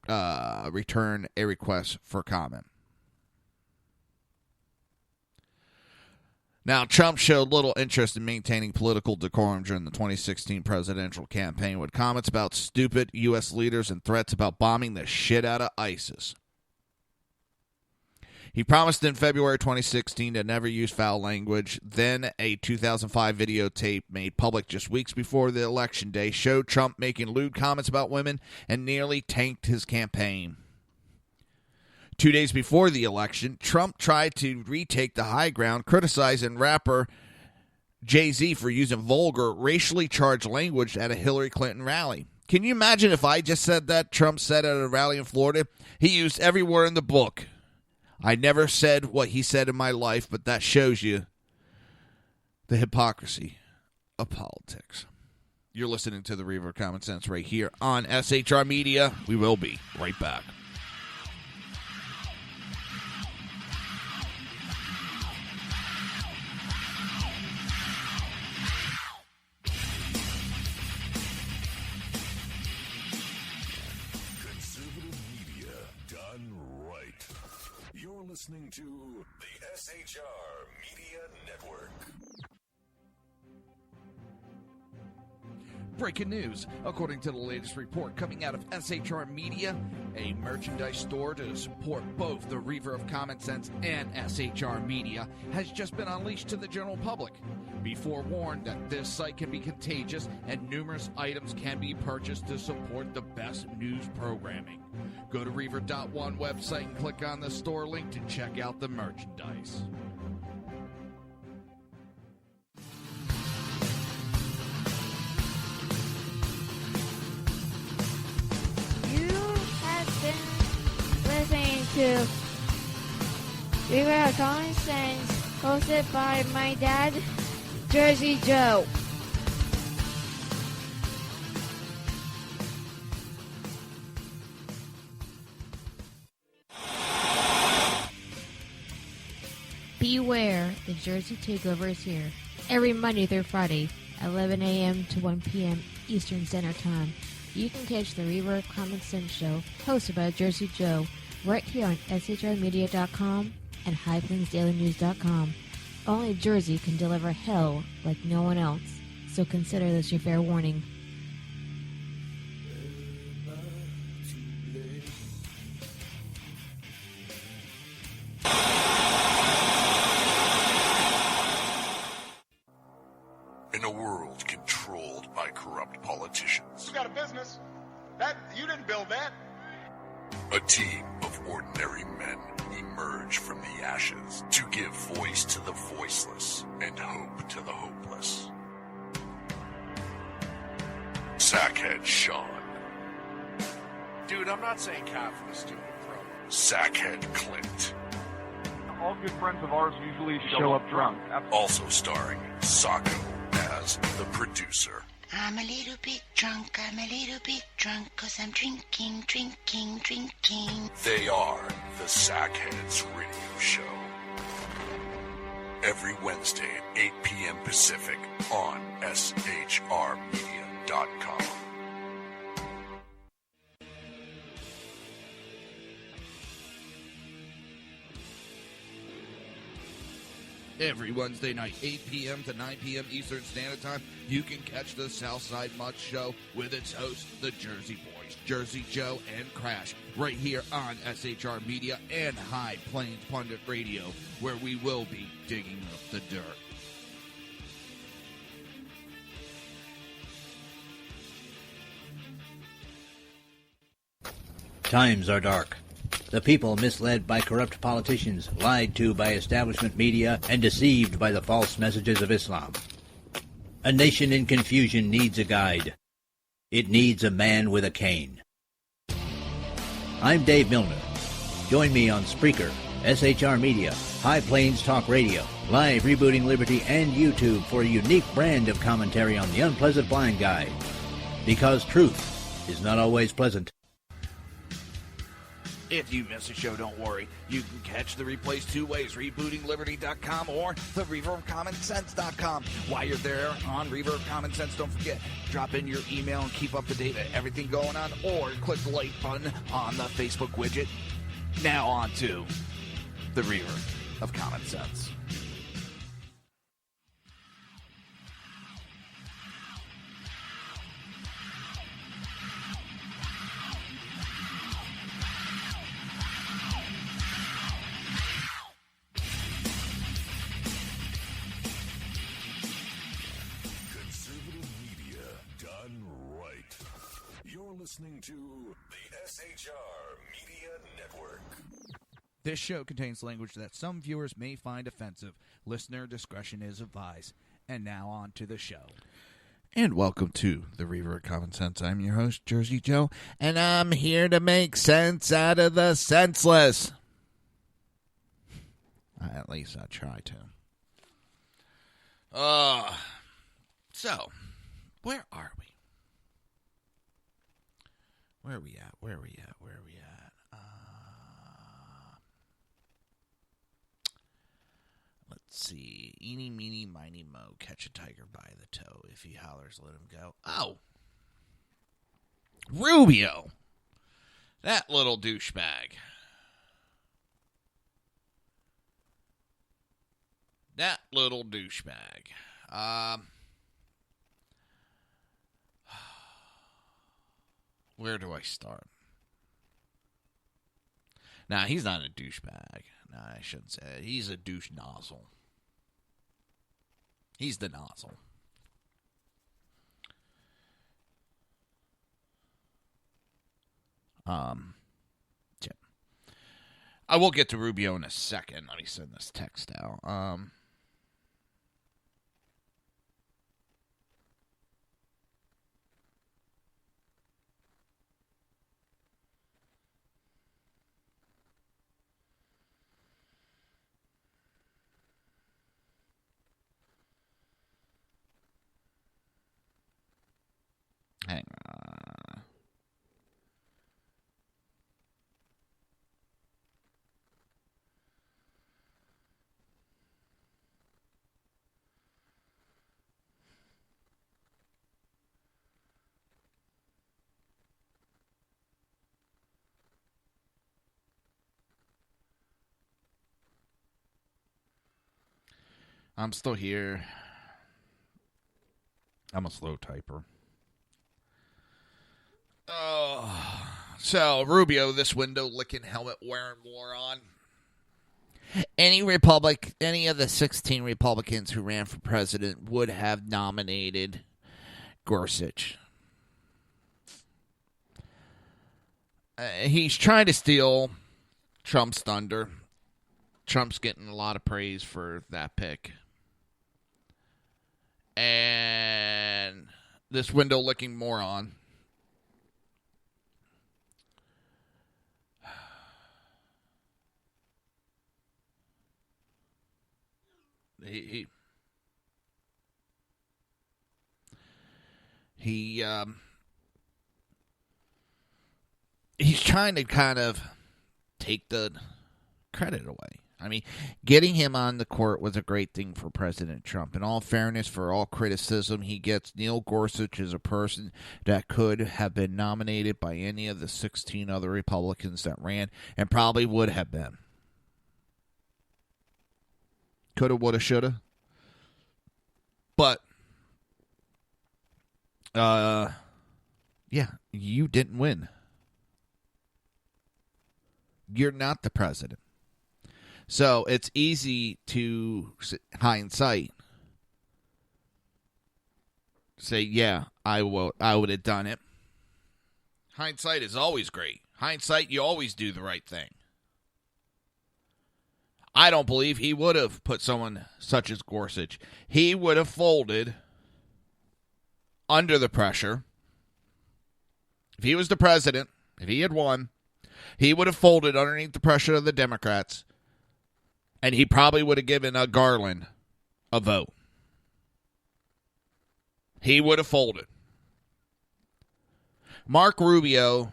return a request for comment. Now, Trump showed little interest in maintaining political decorum during the 2016 presidential campaign with comments about stupid U.S. leaders and threats about bombing the shit out of ISIS. He promised in February 2016 to never use foul language. Then a 2005 videotape made public just weeks before the election day showed Trump making lewd comments about women and nearly tanked his campaign. 2 days before the election, Trump tried to retake the high ground, criticizing rapper Jay-Z for using vulgar, racially charged language at a Hillary Clinton rally. Can you imagine if I just said that? Trump said at a rally in Florida. He used every word in the book. I never said what he said in my life, but that shows you the hypocrisy of politics. You're listening to the Reaver of Common Sense right here on SHR Media. We will be right back. Listening to the SHR Media Network. Breaking news. According to the latest report coming out of SHR Media, a merchandise store to support both the Reaver of Common Sense and SHR Media has just been unleashed to the general public. Be forewarned that this site can be contagious and numerous items can be purchased to support the best news programming. Go to Reaver.one website and click on the store link to check out the merchandise. You have been listening to Reaver of Common Sense, hosted by my dad, Jersey Joe. Beware, the Jersey Takeover is here. Every Monday through Friday, 11 a.m. to 1 p.m. Eastern Standard Time. You can catch the Reaver of Common Sense show, hosted by Jersey Joe, right here on shrmedia.com and highplainsdailynews.com. Only Jersey can deliver hell like no one else, so consider this your fair warning. In a world controlled by corrupt politicians, You got a business. You didn't build that. a team of ordinary men emerge from the ashes to give voice to the voiceless and hope to the hopeless. Sackhead Sean. Dude, I'm not saying Kaepernick is doing it, bro. Sackhead Clint. All good friends of ours usually show up drunk. Also starring Sacco as the producer. I'm a little bit drunk, I'm a little bit drunk, 'cause I'm drinking. They are the Sackheads Radio Show. Every Wednesday at 8 p.m. Pacific on shrmedia.com. Every Wednesday night, 8 p.m. to 9 p.m. Eastern Standard Time, you can catch the Southside Much Show with its host, the Jersey Boy. boys, Jersey Joe and Crash, right here on SHR Media and High Plains Pundit Radio, where we will be digging up the dirt. Times are dark. The people misled by corrupt politicians, lied to by establishment media, and deceived by the false messages of Islam. A nation in confusion needs a guide. It needs a man with a cane. I'm Dave Milner. Join me on Spreaker, SHR Media, High Plains Talk Radio, Live Rebooting Liberty, and YouTube for a unique brand of commentary on the unpleasant blind guide. Because truth is not always pleasant. If you miss a show, don't worry. You can catch the replays two ways, rebootingliberty.com or the Reaver of Common Sense.com. While you're there on Reaver of Common Sense, don't forget, drop in your email and keep up to date with everything going on, or click the like button on the Facebook widget. Now on to the Reaver of Common Sense. Listening to the SHR Media Network. This show contains language that some viewers may find offensive. Listener discretion is advised. And now on to the show. And welcome to the Reaver of Common Sense. I'm your host, Jersey Joe, and I'm here to make sense out of the senseless. At least I try to. So, where are we? Where are we at? Let's see. Eeny, meeny, miny, mo. Catch a tiger by the toe. If he hollers, let him go. Oh! Rubio! That little douchebag. Where do I start? Nah, he's not a douchebag. Nah, I shouldn't say it. He's a douche nozzle. He's the nozzle. Yeah. I will get to Rubio in a second. Let me send this text out. Hang on. I'm still here. I'm a slow typer. So, Rubio, this window-licking, helmet-wearing moron. Any of the 16 Republicans who ran for president would have nominated Gorsuch. He's trying to steal Trump's thunder. Trump's getting a lot of praise for that pick. And this window-licking moron he's trying to kind of take the credit away. I mean, getting him on the court was a great thing for President Trump. In all fairness, for all criticism he gets, Neil Gorsuch is a person that could have been nominated by any of the 16 other Republicans that ran, and probably would have been. Coulda, woulda, shoulda. But Yeah, you didn't win. You're not the president. So it's easy to hindsight say, yeah, I would have done it. Hindsight is always great. Hindsight, you always do the right thing. I don't believe he would have put someone such as Gorsuch. He would have folded under the pressure. If he was the president, if he had won, he would have folded underneath the pressure of the Democrats, and he probably would have given Garland a vote. He would have folded. Mark Rubio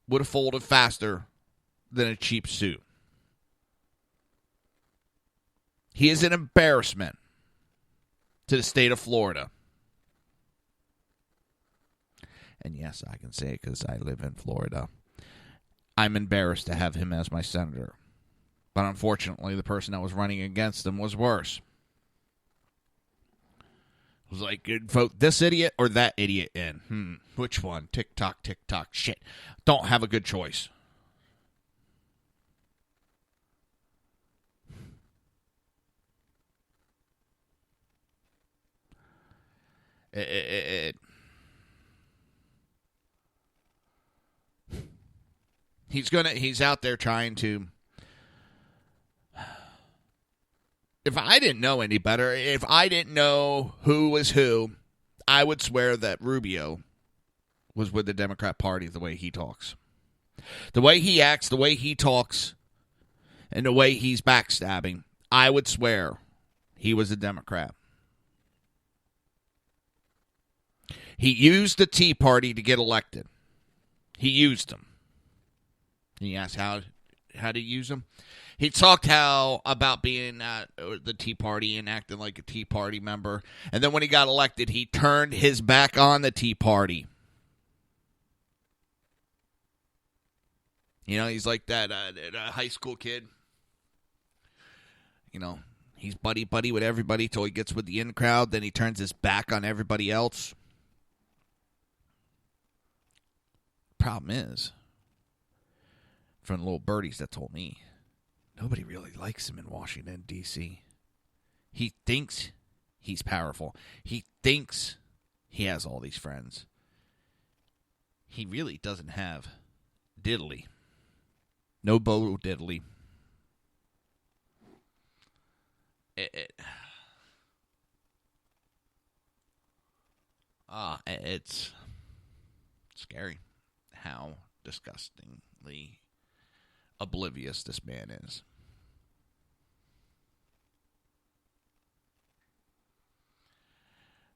would have folded faster than a cheap suit. He is an embarrassment to the state of Florida. And yes, I can say it because I live in Florida. I'm embarrassed to have him as my senator. But unfortunately, the person that was running against him was worse. It was like, vote this idiot or that idiot in. Which one? Tick-tock, tick-tock. Shit. Don't have a good choice. He's out there trying to. If I didn't know any better, if I didn't know who was who, I would swear that Rubio was with the Democrat Party the way he talks. The way he acts, the way he talks, and the way he's backstabbing, I would swear he was a Democrat. He used the Tea Party to get elected. He used them. And you ask how to use them? He talked about being the Tea Party and acting like a Tea Party member. And then when he got elected, he turned his back on the Tea Party. You know, he's like that high school kid. You know, he's buddy-buddy with everybody till he gets with the in crowd. Then he turns his back on everybody else. Problem is, from the little birdies that told me, nobody really likes him in Washington, D.C. He thinks he's powerful. He thinks he has all these friends. He really doesn't have diddly. No Bo diddly. It's scary how disgustingly oblivious this man is.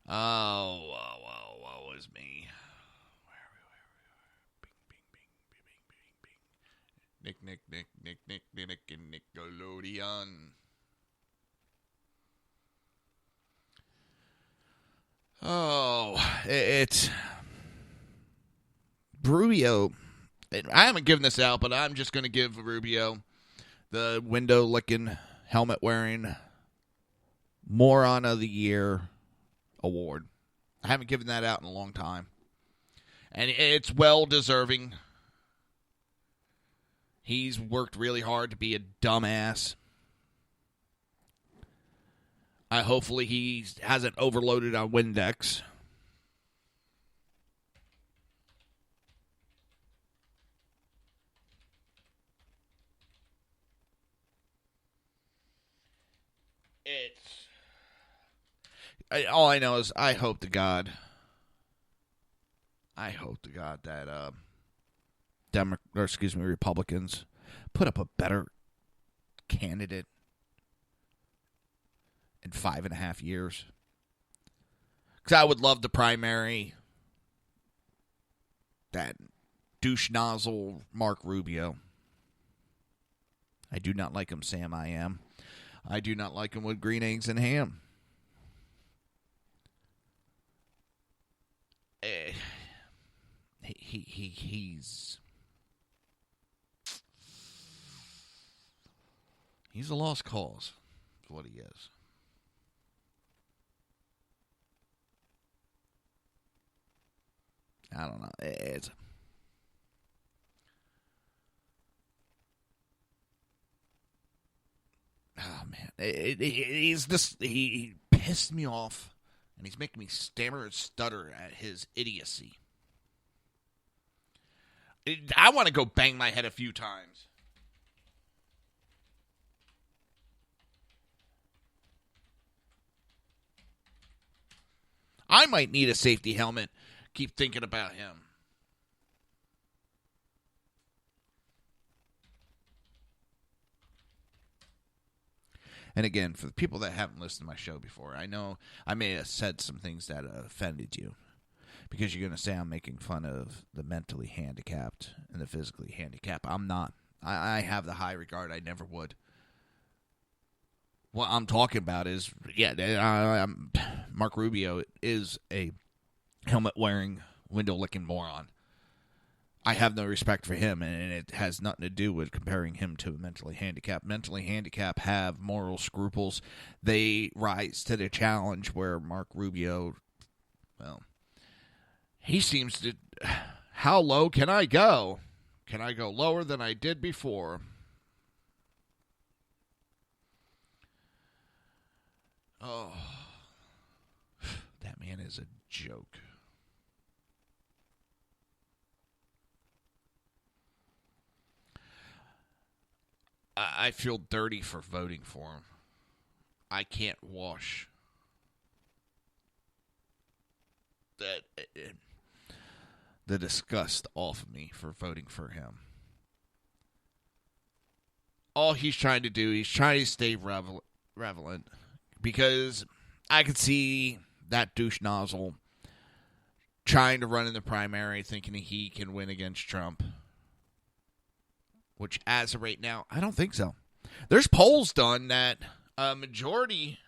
Woe is me. Nick, and Nickelodeon. It's Rubio. I haven't given this out, but I'm just going to give Rubio the window-licking, helmet-wearing Moron of the Year award. I haven't given that out in a long time. And it's well-deserving. He's worked really hard to be a dumbass. Hopefully he hasn't overloaded on Windex. All I know is I hope to God that Republicans put up a better candidate in 5.5 years. Because I would love the primary that douche nozzle Mark Rubio. I do not like him, Sam. I am. I do not like him with green eggs and ham. He's a lost cause, is what he is. I don't know. It's... Oh, man. He pissed me off, and he's making me stammer and stutter at his idiocy. I want to go bang my head a few times. I might need a safety helmet. Keep thinking about him. And again, for the people that haven't listened to my show before, I know I may have said some things that offended you. Because you're going to say I'm making fun of the mentally handicapped and the physically handicapped. I'm not. I have the high regard. I never would. What I'm talking about is, Mark Rubio is a helmet-wearing, window-licking moron. I have no respect for him, and it has nothing to do with comparing him to a mentally handicapped. Mentally handicapped have moral scruples. They rise to the challenge where Mark Rubio, well, he seems to... How low can I go? Can I go lower than I did before? Oh, that man is a joke. I feel dirty for voting for him. I can't wash the disgust off of me for voting for him. All he's trying to do, he's trying to stay relevant, because I could see that douche nozzle trying to run in the primary thinking he can win against Trump. Which, as of right now, I don't think so. There's polls done that a majority,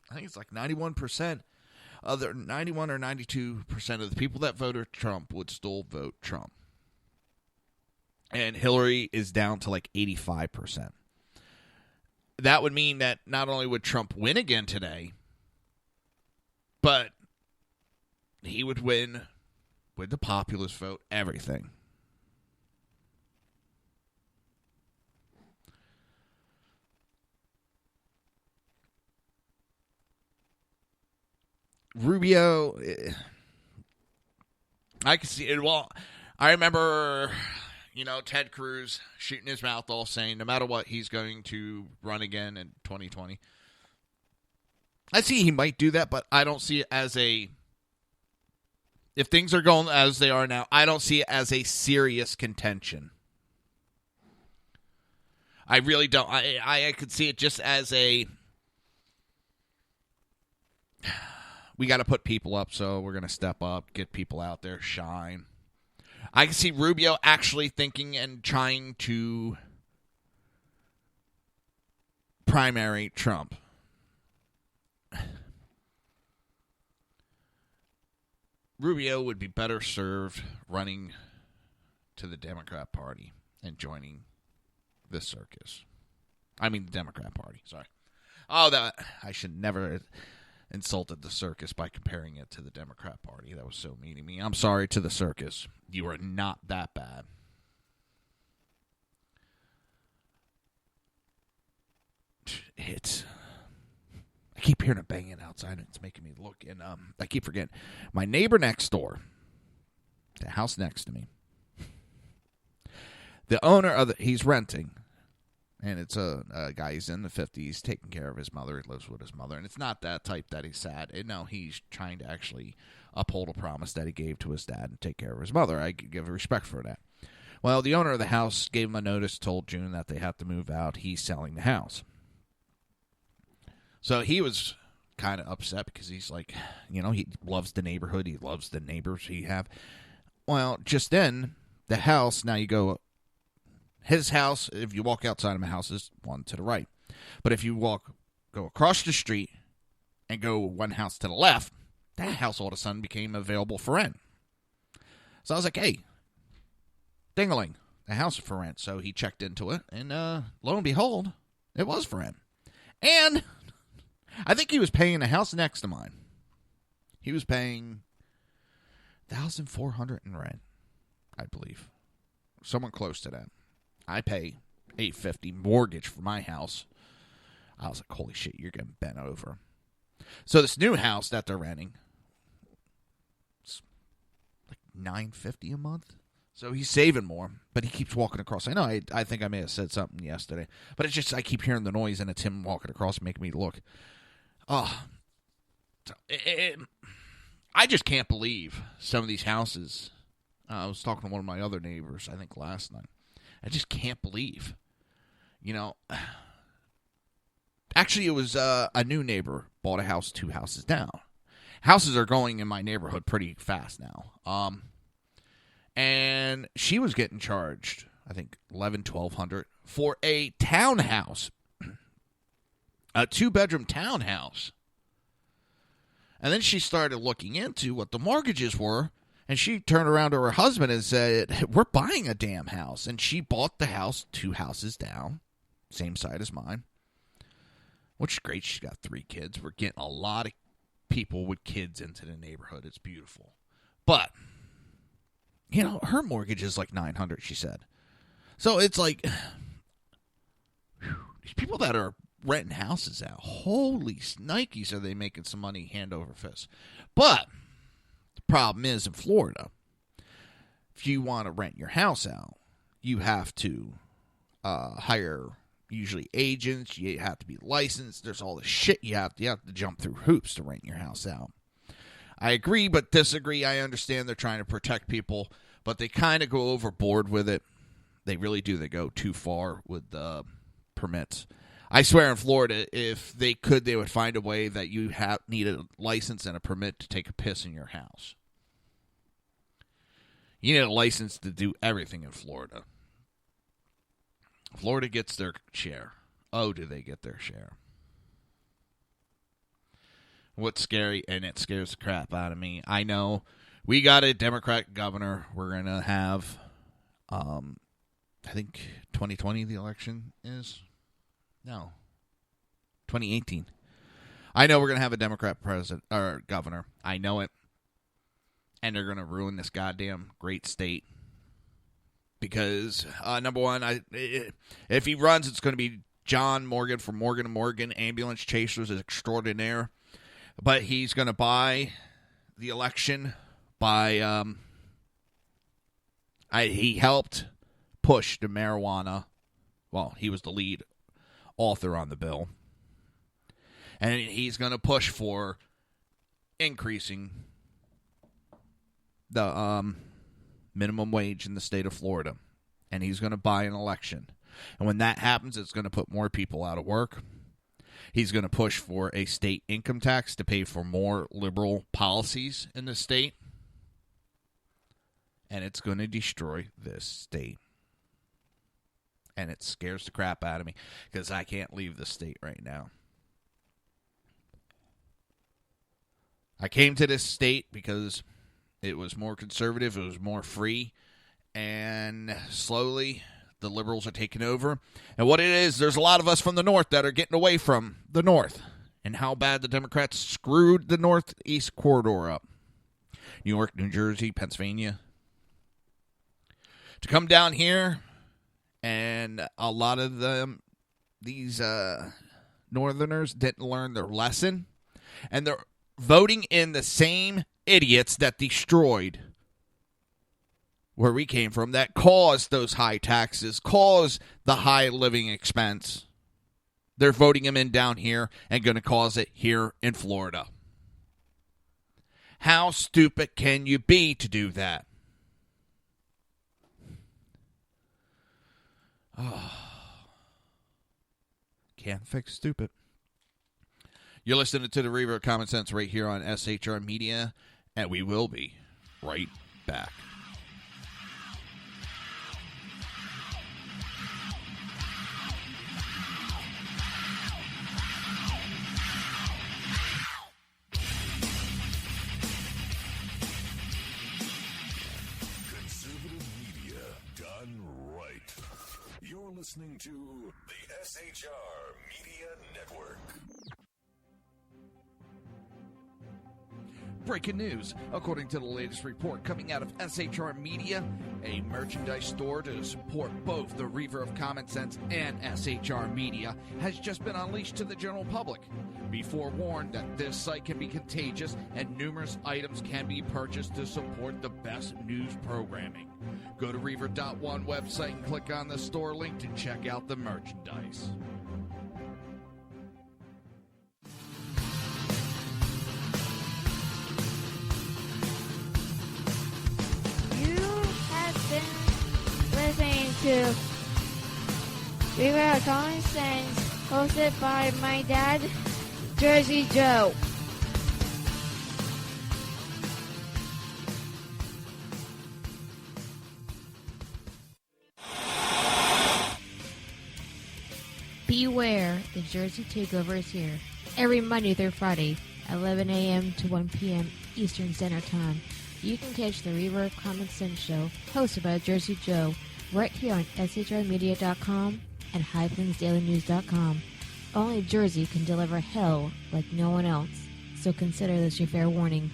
I think it's like 91%, other 91 or 92% of the people that voted Trump would still vote Trump. And Hillary is down to like 85%. That would mean that not only would Trump win again today, but he would win with the populist vote, everything. Rubio, I can see it. Well, I remember, Ted Cruz shooting his mouth off saying no matter what, he's going to run again in 2020. I see he might do that, but I don't see it as if things are going as they are now, I don't see it as a serious contention. I really don't. I could see it just as we got to put people up, so we're going to step up, get people out there, shine. I can see Rubio actually thinking and trying to primary Trump. Rubio would be better served running to the Democrat Party and joining this circus. I mean the Democrat Party, sorry. I should never insulted the circus by comparing it to the Democrat Party. That was so mean to me. I'm sorry to the circus. You are not that bad. I keep hearing a banging outside, and it's making me look. And I keep forgetting. My neighbor next door, the house next to me, the owner he's renting. And it's a guy, he's in the 50s, taking care of his mother. He lives with his mother. And it's not that type that he's sad. No, he's trying to actually uphold a promise that he gave to his dad and take care of his mother. I give respect for that. Well, the owner of the house gave him a notice, told June that they have to move out. He's selling the house. So he was kind of upset because he's like, he loves the neighborhood. He loves the neighbors he have. Well, just then, the house, now you go... His house, if you walk outside of my house, is one to the right. But if you go across the street and go one house to the left, that house all of a sudden became available for rent. So I was like, hey, ding-a-ling, the house is for rent. So he checked into it, and lo and behold, it was for rent. And I think he was paying the house next to mine. He was paying, I $1,400 in rent, I believe. Someone close to that. I pay $850 mortgage for my house. I was like, holy shit, you're getting bent over. So this new house that they're renting, it's like $950 a month. So he's saving more, but he keeps walking across. I know, I think I may have said something yesterday, but it's just I keep hearing the noise, and it's him walking across making me look. Oh, I just can't believe some of these houses. I was talking to one of my other neighbors, I think last night. I just can't believe. You know, actually, it was a new neighbor bought a house 2 houses down. Houses are going in my neighborhood pretty fast now. And she was getting charged, I think, $1,100-$1,200 for a townhouse, a 2-bedroom townhouse. And then she started looking into what the mortgages were, and she turned around to her husband and said, we're buying a damn house. And she bought the house 2 houses down, same side as mine, which is great. She's got 3 kids. We're getting a lot of people with kids into the neighborhood. It's beautiful. But, you know, her mortgage is like $900, she said. So it's like, these people that are renting houses out, holy Nikes, are they making some money hand over fist. But the problem is in Florida, if you want to rent your house out, you have to hire usually agents. You have to be licensed. There's all this shit you have to jump through hoops to rent your house out. I agree but disagree. I understand they're trying to protect people, but they kind of go overboard with it. They really do. They go too far with the permits. I swear in Florida, if they could, they would find a way that you need a license and a permit to take a piss in your house. You need a license to do everything in Florida. Florida gets their share. Oh, do they get their share? What's scary, and it scares the crap out of me. I know we got a Democrat governor. We're going to have, I think 2020 the election is. No. 2018. I know we're going to have a Democrat president or governor. I know it. And they're going to ruin this goddamn great state. Because, number one, if he runs, it's going to be John Morgan from Morgan & Morgan, ambulance chasers extraordinaire. But he's going to buy the election by, he helped push the marijuana. Well, he was the lead author on the bill. And he's going to push for increasing the minimum wage in the state of Florida. And he's going to buy an election. And when that happens, it's going to put more people out of work. He's going to push for a state income tax to pay for more liberal policies in the state. And it's going to destroy this state. And it scares the crap out of me because I can't leave the state right now. I came to this state because it was more conservative, it was more free, and slowly the liberals are taking over. And what it is, there's a lot of us from the north that are getting away from the north and how bad the Democrats screwed the northeast corridor up. New York, New Jersey, Pennsylvania. To come down here, and a lot of them, these northerners didn't learn their lesson, and they're voting in the same idiots that destroyed where we came from, that caused those high taxes, caused the high living expense. They're voting them in down here and going to cause it here in Florida. How stupid can you be to do that? Oh. Can't fix stupid. You're listening to the Reaver of Common Sense right here on SHR Media, and we will be right back. Conservative media done right. You're listening to the SHR Media Network. Breaking news. According to the latest report coming out of SHR Media, a merchandise store to support both the Reaver of Common Sense and SHR Media has just been unleashed to the general public. Be forewarned that this site can be contagious and numerous items can be purchased to support the best news programming. Go to Reaver.one website and click on the store link to check out the merchandise. Listening to Reaver of Common Sense, hosted by my dad, Jersey Joe. Beware, the Jersey Takeover is here. Every Monday through Friday, 11 a.m. to 1 p.m. Eastern Standard Time. You can catch the Reaver of Common Sense show, hosted by Jersey Joe, right here on shrmedia.com and highplains.dailynews.com. Only Jersey can deliver hell like no one else, so consider this your fair warning.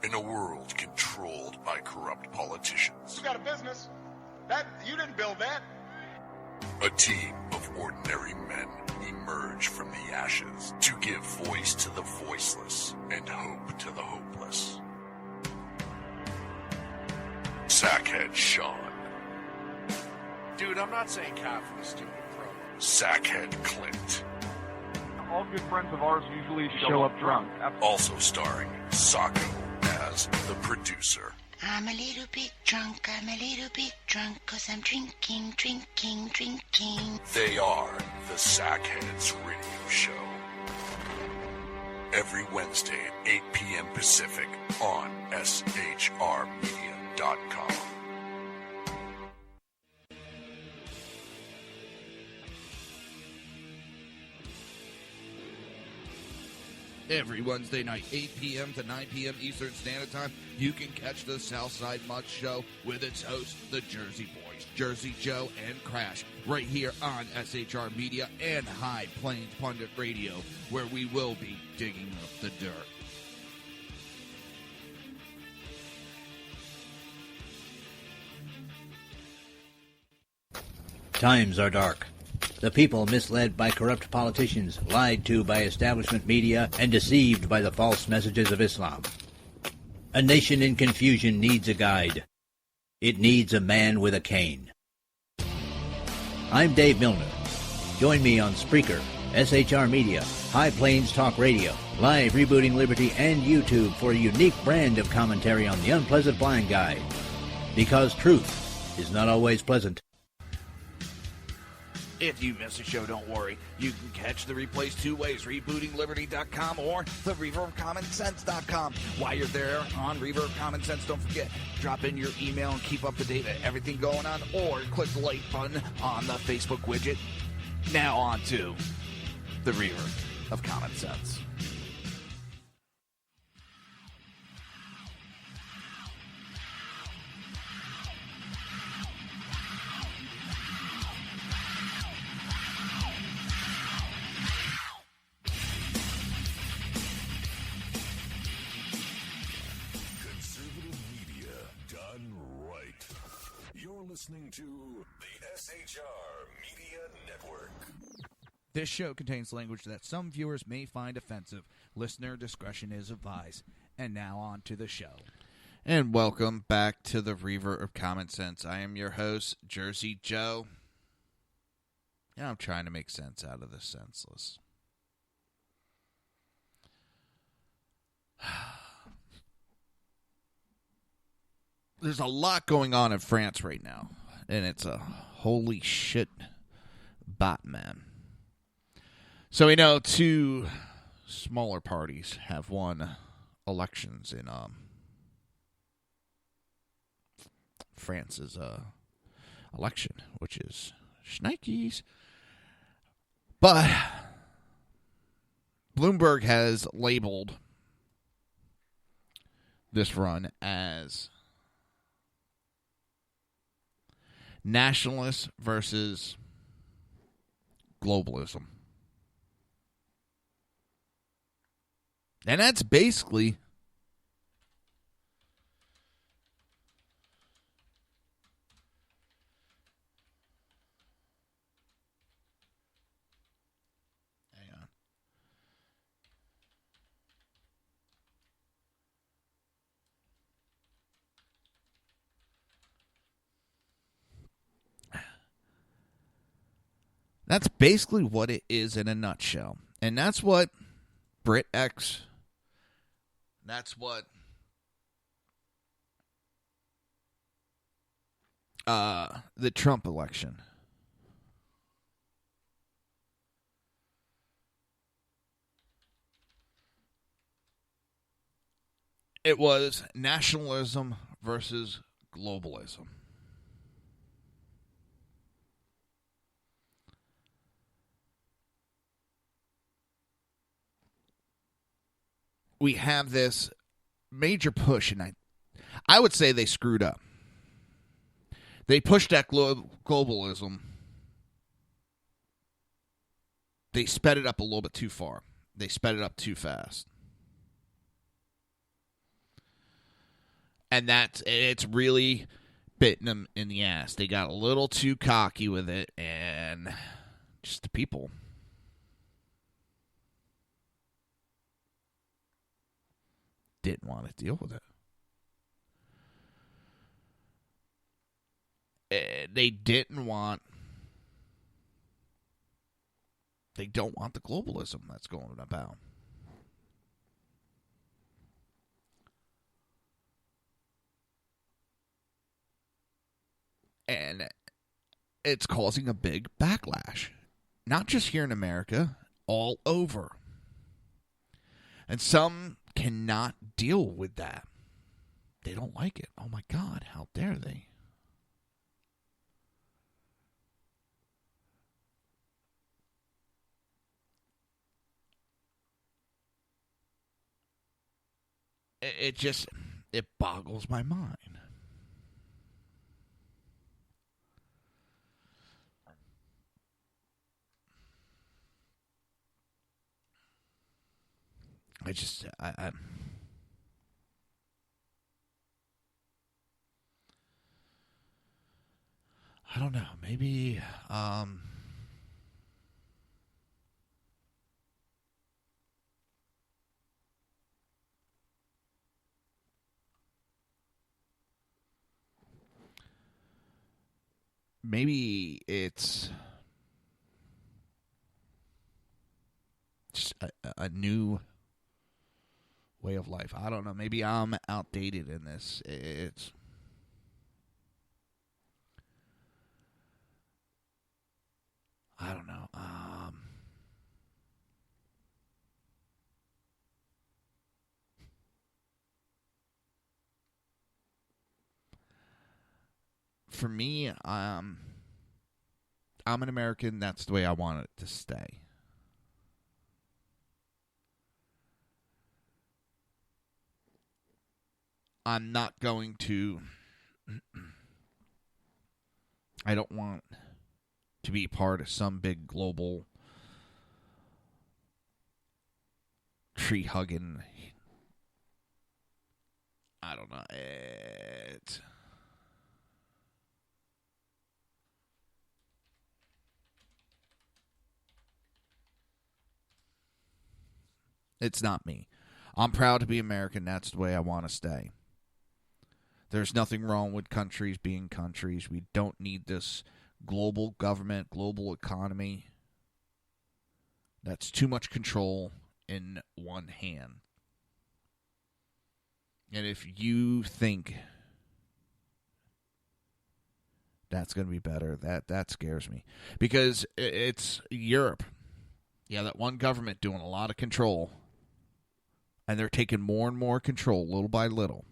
In a world controlled by corrupt politicians, You got a business. That you didn't build that. a team of ordinary men emerge from the ashes to give voice to the voiceless and hope to the hopeless. Sackhead Sean, Dude, I'm not saying Kafka was stupid, bro. Sackhead Clint, All good friends of ours usually show up drunk. also starring Sacco as the producer. I'm a little bit drunk, 'cause I'm drinking. They are the Sackheads Radio Show. Every Wednesday at 8 p.m. Pacific on shrmedia.com. Every Wednesday night, 8 p.m. to 9 p.m. Eastern Standard Time, you can catch the Southside Mud Show with its hosts, the Jersey Boys, Jersey Joe and Crash, right here on SHR Media and High Plains Pundit Radio, where we will be digging up the dirt. Times are dark. The people misled by corrupt politicians, lied to by establishment media, and deceived by the false messages of Islam. A nation in confusion needs a guide. It needs a man with a cane. I'm Dave Milner. Join me on Spreaker, SHR Media, High Plains Talk Radio, Live Rebooting Liberty, and YouTube for a unique brand of commentary on the unpleasant blind guide. Because truth is not always pleasant. If you miss a show, don't worry. You can catch the replays two ways, rebootingliberty.com or the reaverofcommonsense.com. While you're there on Reaver of Common Sense, don't forget, drop in your email and keep up to date with everything going on, or click the like button on the Facebook widget. Now on to the Reaver of Common Sense. Listening to the SHR Media Network. This show contains language that some viewers may find offensive. Listener discretion is advised. And now on to the show. And welcome back to the Reaver of Common Sense. I am your host, Jersey Joe. Yeah, I'm trying to make sense out of the senseless. There's a lot going on in France right now, and it's a holy shit Batman. So we know two smaller parties have won elections in France's election, which is shnikes. But Bloomberg has labeled this run as nationalists versus globalism. And that's basically that's basically what it is in a nutshell. And that's what BritX, that's what the Trump election. It was nationalism versus globalism. We have this major push, and I would say they screwed up. They pushed that globalism. They sped it up a little bit too far. They sped it up too fast. And it's really bitten them in the ass. They got a little too cocky with it, and just the people didn't want to deal with it. They don't want the globalism that's going about. And it's causing a big backlash. Not just here in America, all over. And some cannot deal with that. They don't like it. Oh my God, how dare they? It boggles my mind. I don't know. Maybe maybe it's just a new way of life. I don't know. Maybe I'm outdated in this. I don't know. For me, I'm an American. That's the way I want it to stay. I'm not going to. I don't want to be part of some big global tree hugging. I don't know. It's not me. I'm proud to be American. That's the way I want to stay. There's nothing wrong with countries being countries. We don't need this global government, global economy. That's too much control in one hand. And if you think that's going to be better, that scares me. Because it's Europe. Yeah, that one government doing a lot of control. And they're taking more and more control, little by little.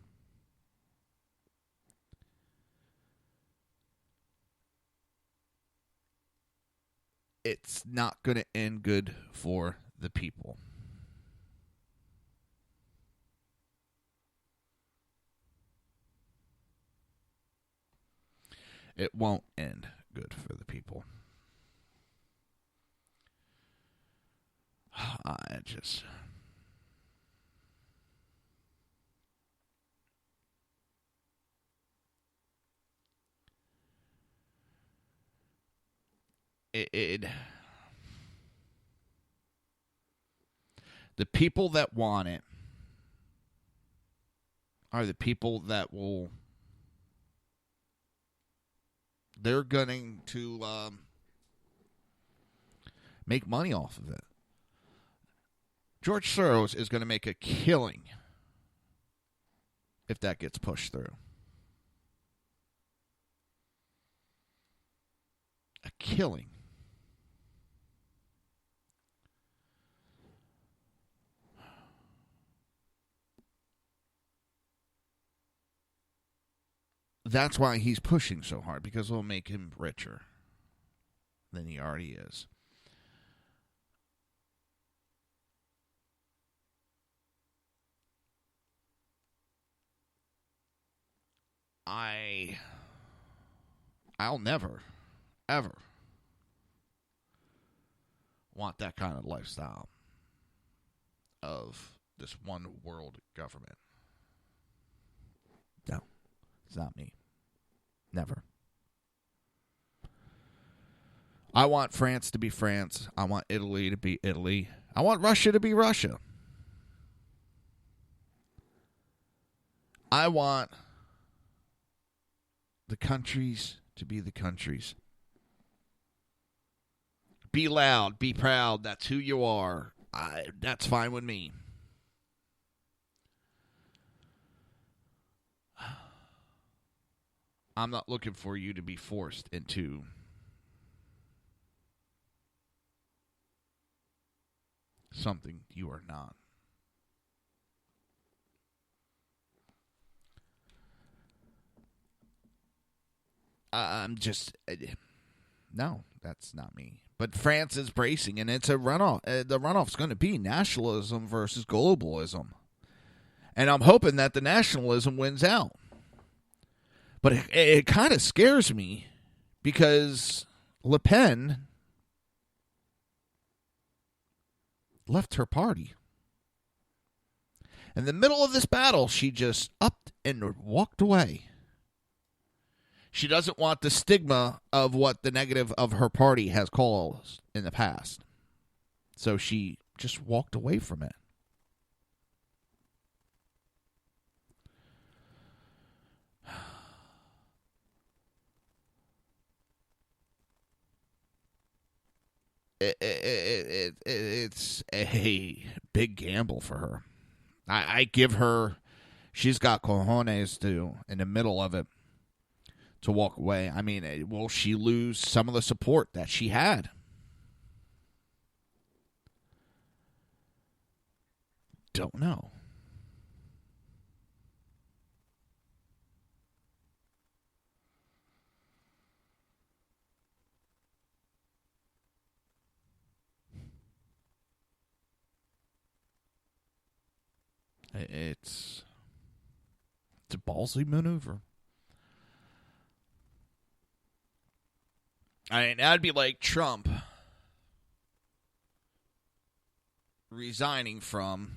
It's not going to end good for the people. It won't end good for the people. I just... The people that want it are the people that will... They're going to make money off of it. George Soros is going to make a killing if that gets pushed through. A killing. That's why he's pushing so hard, because it'll make him richer than he already is. I'll never, ever want that kind of lifestyle of this one world government. No, it's not me. Never. I want France to be France. I want Italy to be Italy. I want Russia to be Russia. I want the countries to be the countries. Be loud, be proud. That's who you are. That's fine with me. I'm not looking for you to be forced into something you are not. I'm just... no, that's not me. But France is bracing, and it's a runoff. The runoff's going to be nationalism versus globalism. And I'm hoping that the nationalism wins out. But it kind of scares me because Le Pen left her party. In the middle of this battle, she just upped and walked away. She doesn't want the stigma of what the negative of her party has caused in the past. So she just walked away from it. It's a big gamble for her. I give her, she's got cojones to, in the middle of it, to walk away. I mean, will she lose some of the support that she had? Don't know. It's a ballsy maneuver. I mean, that'd be like Trump resigning from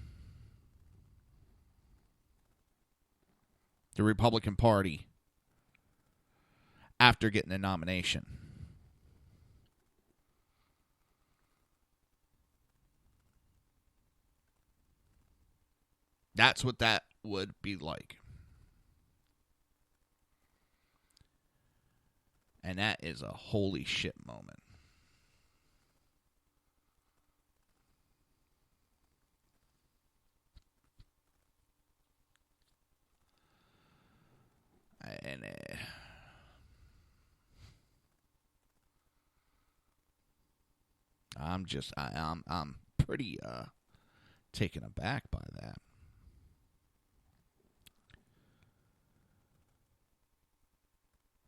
the Republican Party after getting a nomination. That's what that would be like. And that is a holy shit moment. And I'm pretty taken aback by that.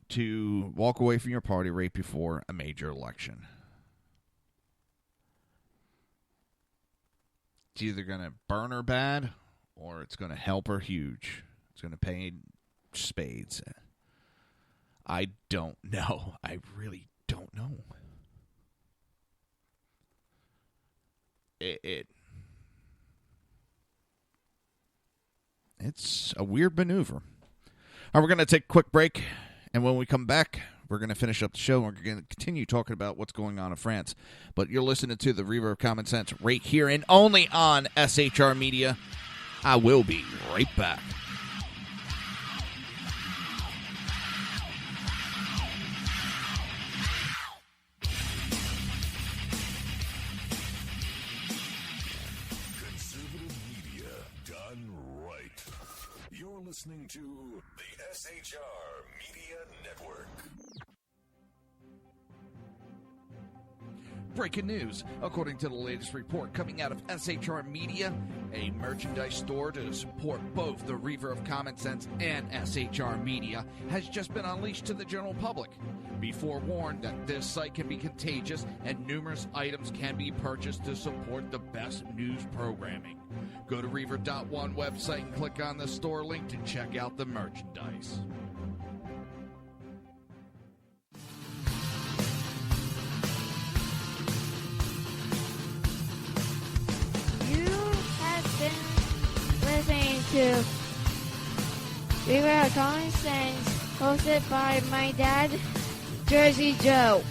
To walk away from your party right before a major election. It's either going to burn her bad or it's going to help her huge. It's going to pay spades. I don't know. I really don't know. It's a weird maneuver. All right, we're going to take a quick break, and when we come back, we're going to finish up the show, and we're going to continue talking about what's going on in France. But you're listening to the Reaver of Common Sense right here and only on SHR Media. I will be right back. Listening to the SHR Media Network. Breaking news. According to the latest report coming out of SHR Media, a merchandise store to support both the Reaver of Common Sense and SHR Media has just been unleashed to the general public. Be forewarned that this site can be contagious and numerous items can be purchased to support the best news programming. Go to Reaver.one website and click on the store link to check out the merchandise. You have been listening to Reaver of Common Sense, hosted by my dad, Jersey Joe.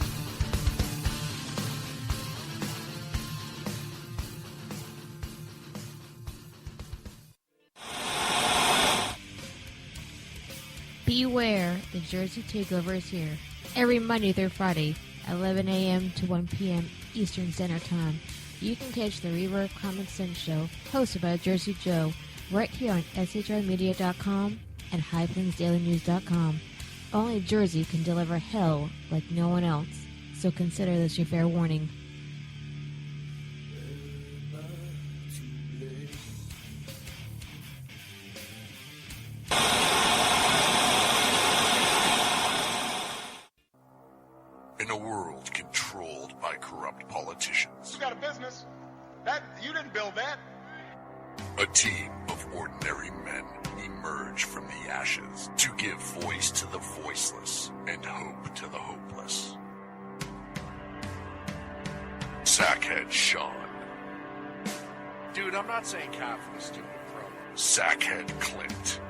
Beware, the Jersey Takeover is here. Every Monday through Friday, 11 a.m. to 1 p.m. Eastern Standard Time. You can catch the Reaver of Common Sense show, hosted by Jersey Joe, right here on shrmedia.com and highplainsdailynews.com. Only Jersey can deliver hell like no one else, so consider this your fair warning. In a world controlled by corrupt politicians, You got a business. That you didn't build that. a team of ordinary men emerge from the ashes to give voice to the voiceless and hope to the hopeless. Sackhead Sean, Dude, I'm not saying half of the stupid problem. Sackhead Clint,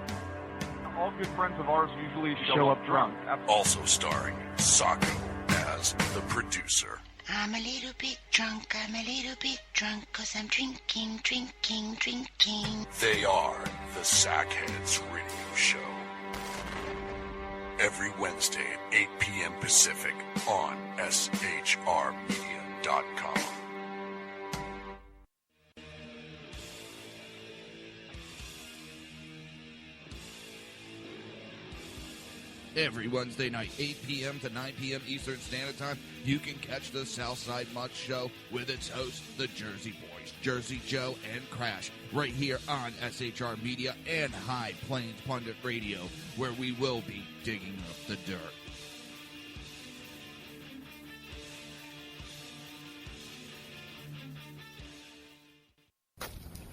All good friends of ours usually show up drunk. also starring Sacco as the producer. I'm a little bit drunk, 'cause I'm drinking. They are the Sackheads Radio Show. Every Wednesday at 8 p.m. Pacific on shrmedia.com. Every Wednesday night, 8 p.m. to 9 p.m. Eastern Standard Time, you can catch the Southside Mutt Show with its hosts, the Jersey Boys, Jersey Joe and Crash, right here on SHR Media and High Plains Pundit Radio, where we will be digging up the dirt.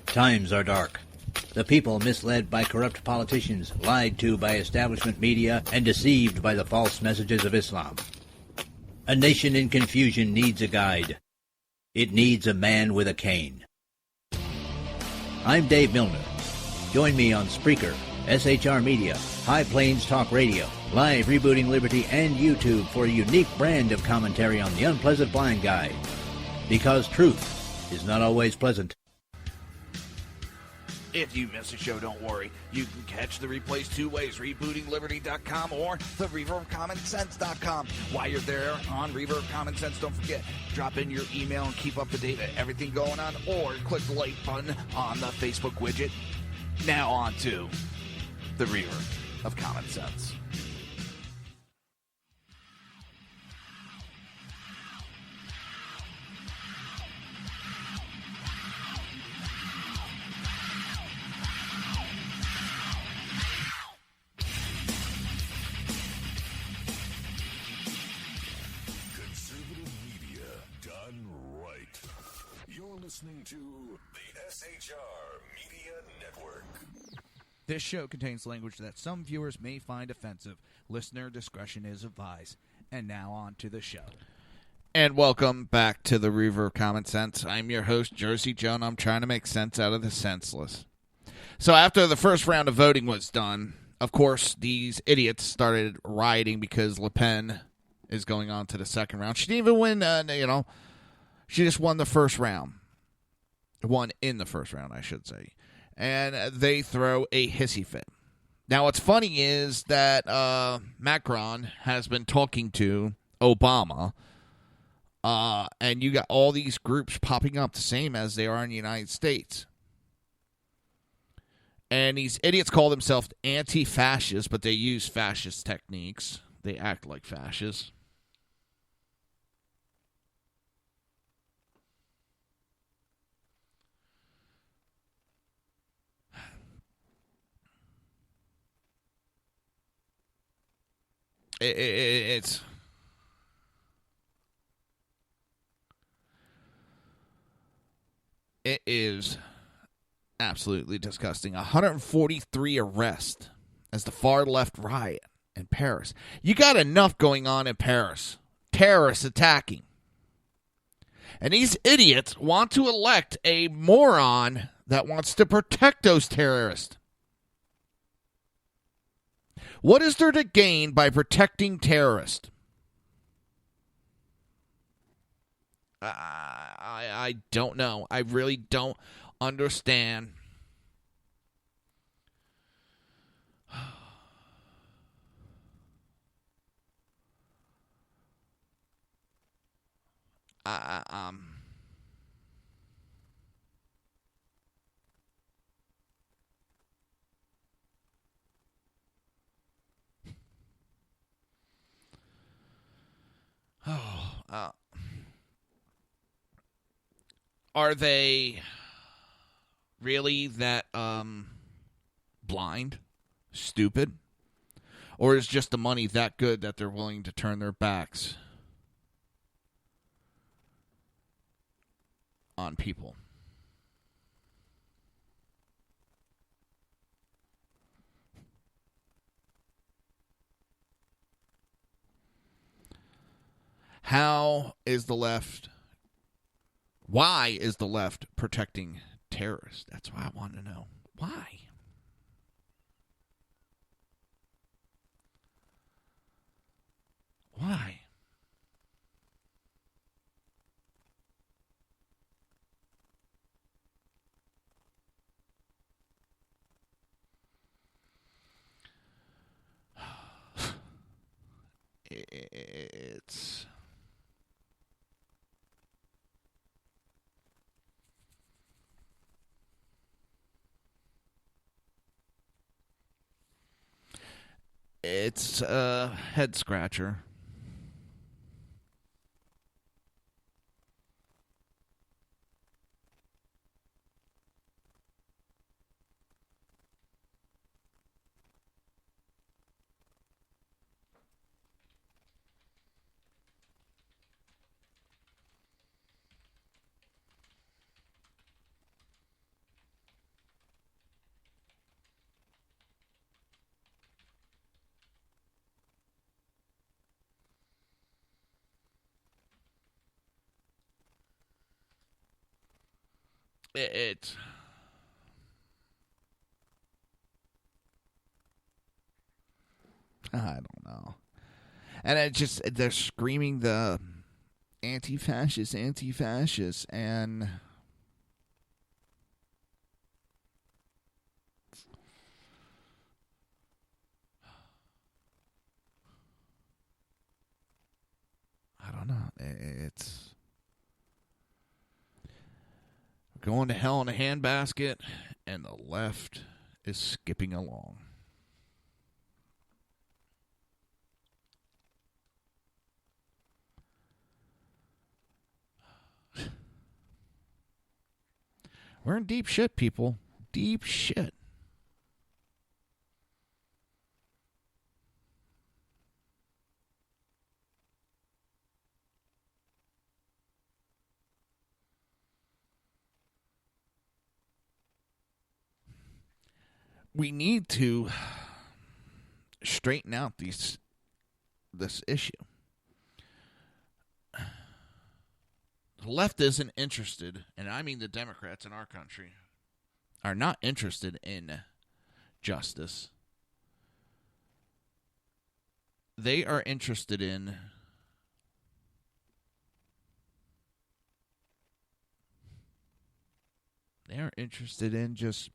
Times are dark. The people misled by corrupt politicians, lied to by establishment media, and deceived by the false messages of Islam. A nation in confusion needs a guide. It needs a man with a cane. I'm Dave Milner. Join me on Spreaker, SHR Media, High Plains Talk Radio, Live Rebooting Liberty, and YouTube for a unique brand of commentary on the unpleasant blind guide. Because truth is not always pleasant. If you miss a show, don't worry. You can catch the replays two ways, rebootingliberty.com or the reverofcommonsense.com. While you're there on Reaver of Common Sense, don't forget, drop in your email and keep up to date with everything going on, or click the like button on the Facebook widget. Now on to the Reaver of Common Sense. Listening to the SHR Media Network. This show contains language that some viewers may find offensive. Listener discretion is advised. And now on to the show. And welcome back to the Reaver of Common Sense. I'm your host, Jersey Joe, and I'm trying to make sense out of the senseless. So after the first round of voting was done, of course, these idiots started rioting because Le Pen is going on to the second round. She didn't even win, she just won the first round. Won in the first round, I should say. And they throw a hissy fit. Now, what's funny is that Macron has been talking to Obama, and you got all these groups popping up the same as they are in the United States. And these idiots call themselves anti-fascists, but they use fascist techniques. They act like fascists. It is absolutely disgusting. 143 arrests as the far left riot in Paris. You got enough going on in Paris. Terrorists attacking. And these idiots want to elect a moron that wants to protect those terrorists. What is there to gain by protecting terrorists? I don't know. I really don't understand. Are they really that blind, stupid? Or is just the money that good that they're willing to turn their backs on people? How is the left... Why is the left protecting terrorists? That's what I want to know. Why? Why? It's... It's a head scratcher. It's... I don't know. And it just, they're screaming the anti-fascist, anti-fascist, and I don't know. It's going to hell in a handbasket, and the left is skipping along. We're in deep shit, people. Deep shit. we need to straighten out this issue. The left isn't interested, and I mean the Democrats in our country, are not interested in justice. They are interested in just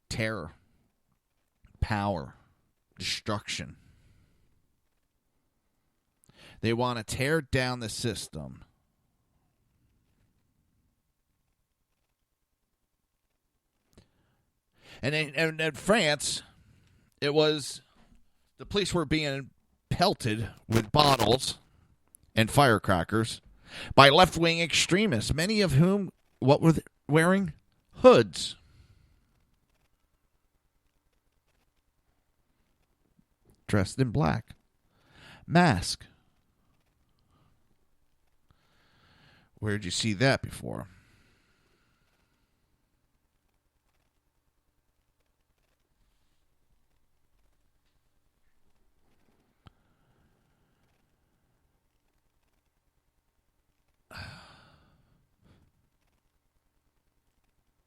terror, power, destruction. They want to tear down the system. And in France, it was the police were being pelted with bottles and firecrackers by left-wing extremists, many of whom were wearing hoods. Dressed in black. Mask. Where'd you see that before?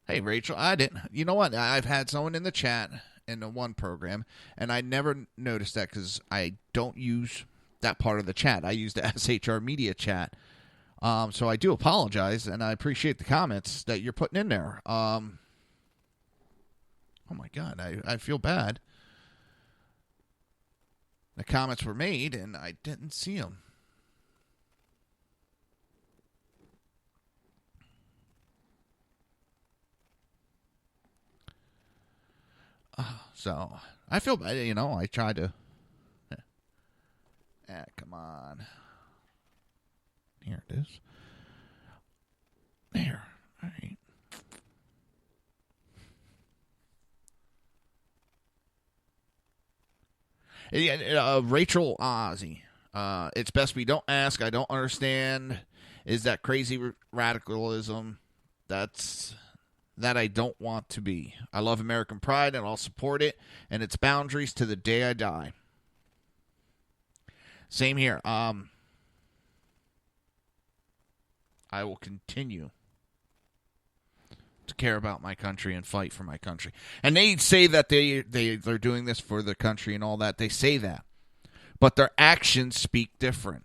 Hey, Rachel, I didn't. You know what? I've had someone in the chat in the one program, and I never noticed that because I don't use that part of the chat. I use the SHR Media chat. So I do apologize, and I appreciate the comments that you're putting in there. Oh, my God. I feel bad. The comments were made, and I didn't see them. So, I feel bad, I tried to... come on. Here it is. There. All right. Rachel Ozzy. It's best we don't ask. I don't understand. Is that crazy radicalism? That I don't want to be. I love American pride, and I'll support it and its boundaries to the day I die. Same here. I will continue to care about my country and fight for my country. And they say that they're doing this for the country and all that. They say that. But their actions speak different.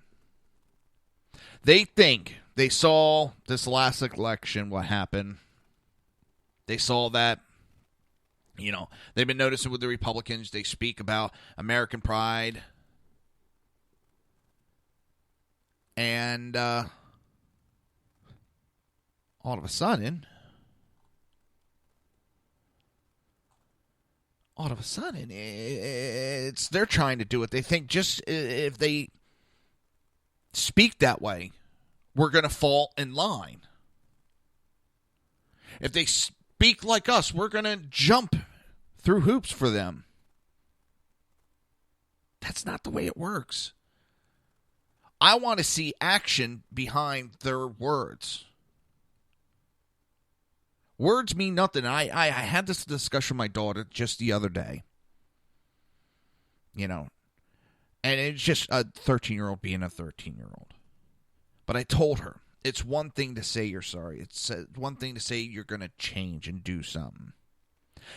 They think they saw this last election, what happened. They saw that, they've been noticing with the Republicans, they speak about American pride. And all of a sudden, they're trying to do it. They think just if they speak that way, we're going to fall in line. If they speak like us, we're going to jump through hoops for them. That's not the way it works. I want to see action behind their words. Words mean nothing. I had this discussion with my daughter just the other day. And it's just a 13-year-old being a 13-year-old. But I told her, it's one thing to say you're sorry. It's one thing to say you're going to change and do something.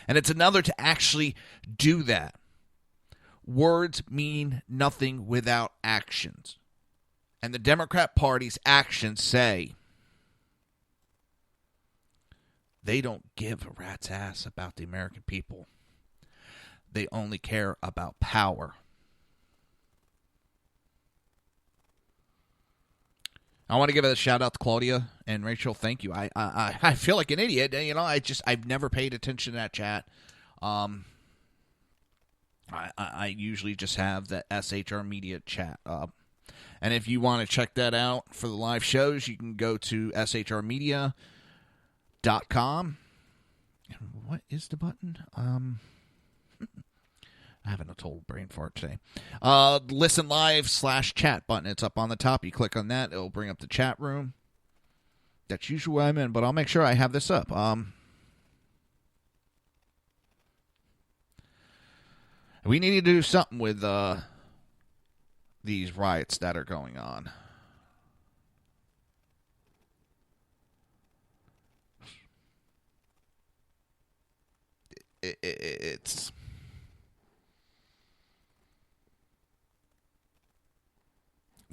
And it's another to actually do that. Words mean nothing without actions. And the Democrat Party's actions say they don't give a rat's ass about the American people. They only care about power. I want to give a shout out to Claudia and Rachel. Thank you. I feel like an idiot. I've never paid attention to that chat. I usually just have the SHR Media chat up. And if you want to check that out for the live shows, you can go to shrmedia.com. What is the button? I'm having a total brain fart today. Listen live /chat button. It's up on the top. You click on that. It'll bring up the chat room. That's usually where I'm in, but I'll make sure I have this up. We need to do something with these riots that are going on. It's...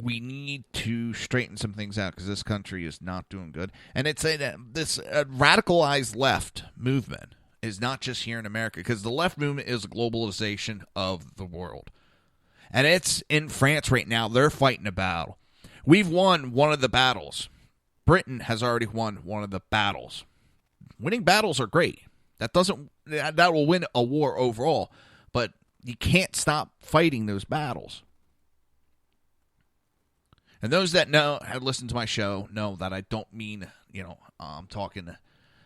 We need to straighten some things out because this country is not doing good. And it's this radicalized left movement is not just here in America, because the left movement is a globalization of the world. And it's in France right now. They're fighting a battle. We've won one of the battles. Britain has already won one of the battles. Winning battles are great. That will win a war overall, but you can't stop fighting those battles. And those that have listened to my show know that I don't mean, I'm talking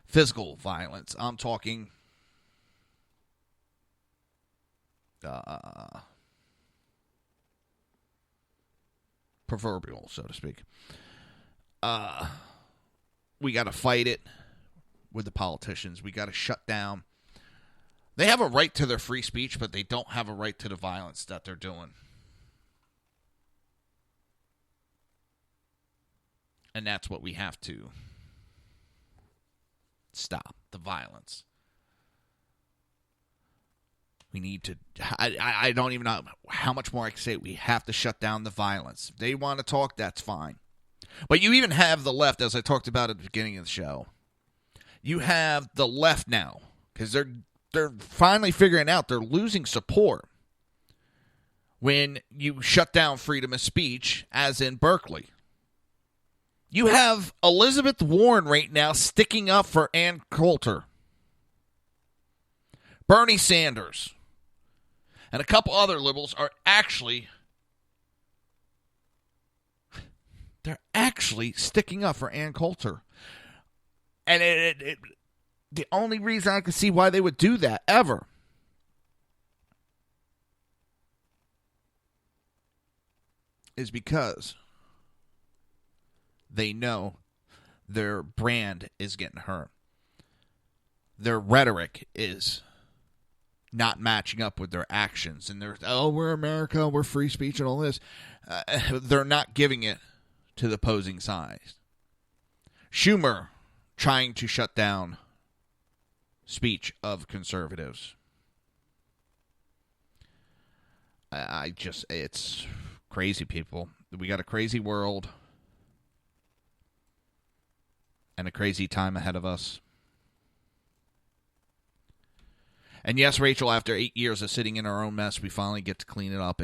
physical violence. I'm talking proverbial, so to speak. We got to fight it with the politicians. We got to shut down. They have a right to their free speech, but they don't have a right to the violence that they're doing. And that's what we have to stop, the violence. We need to, I don't even know how much more I can say. We have to shut down the violence. If they want to talk, that's fine. But you even have the left, as I talked about at the beginning of the show. You have the left now, because they're finally figuring out they're losing support when you shut down freedom of speech, as in Berkeley. You have Elizabeth Warren right now sticking up for Ann Coulter, Bernie Sanders, and a couple other liberals are actually sticking up for Ann Coulter. And the only reason I can see why they would do that ever is because they know their brand is getting hurt. Their rhetoric is not matching up with their actions. And we're America, we're free speech and all this. They're not giving it to the opposing side. Schumer trying to shut down speech of conservatives. It's crazy, people. We got a crazy world and a crazy time ahead of us. And yes, Rachel, after 8 years of sitting in our own mess, we finally get to clean it up.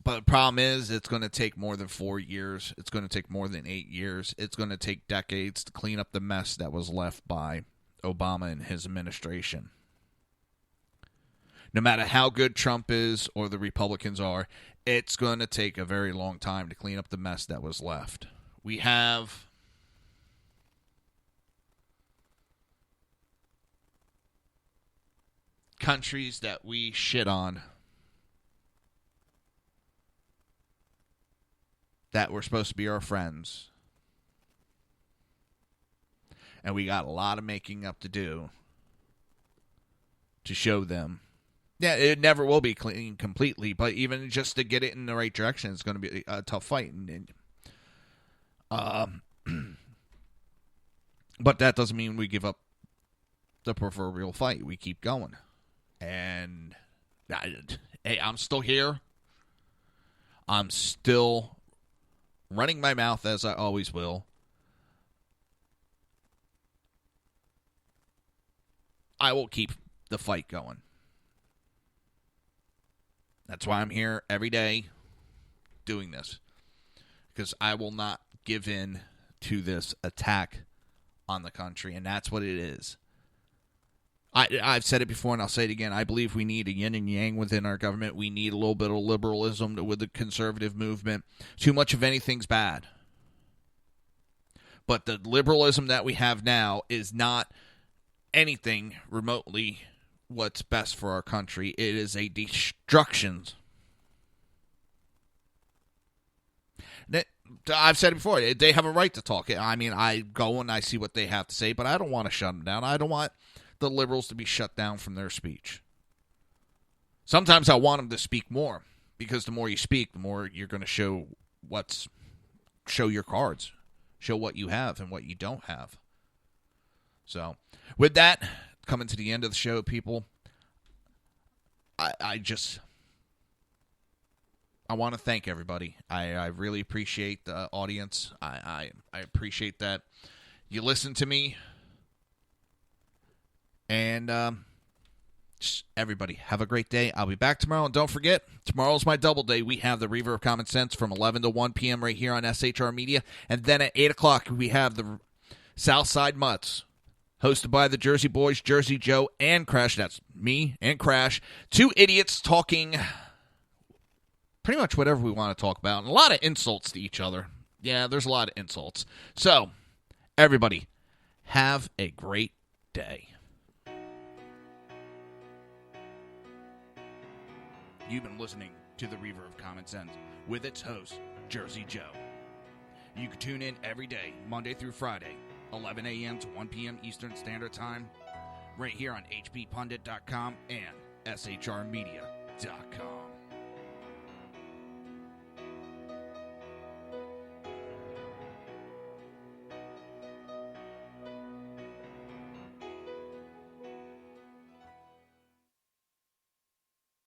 But the problem is, it's going to take more than 4 years. It's going to take more than 8 years. It's going to take decades to clean up the mess that was left by Obama and his administration. No matter how good Trump is or the Republicans are, it's going to take a very long time to clean up the mess that was left. We have countries that we shit on that were supposed to be our friends. And we got a lot of making up to do to show them. Yeah, it never will be clean completely, but even just to get it in the right direction, it's going to be a tough fight. But that doesn't mean we give up the proverbial fight. We keep going. And hey, I'm still here. I'm still running my mouth as I always will. I will keep the fight going. That's why I'm here every day doing this. Because I will not give in to this attack on the country. And that's what it is. I've said it before and I'll say it again. I believe we need a yin and yang within our government. We need a little bit of liberalism with the conservative movement. Too much of anything's bad. But the liberalism that we have now is not anything remotely what's best for our country. It is a destruction. I've said it before. They have a right to talk. I mean, I go and I see what they have to say, but I don't want to shut them down. I don't want the liberals to be shut down from their speech. Sometimes I want them to speak more, because the more you speak, the more you're going to show your cards, show what you have and what you don't have. So, with that, coming to the end of the show, people, I want to thank everybody. I really appreciate the audience. I appreciate that you listen to me. And just everybody, have a great day. I'll be back tomorrow. And don't forget, tomorrow's my double day. We have the Reaver of Common Sense from 11 to 1 p.m. right here on SHR Media. And then at 8 o'clock, we have the Southside Mutts, hosted by the Jersey Boys, Jersey Joe, and Crash. That's me and Crash. Two idiots talking pretty much whatever we want to talk about. And a lot of insults to each other. Yeah, there's a lot of insults. So, everybody, have a great day. You've been listening to the Reaver of Common Sense with its host, Jersey Joe. You can tune in every day, Monday through Friday, 11 a.m. to 1 p.m. Eastern Standard Time, right here on hppundit.com and shrmedia.com.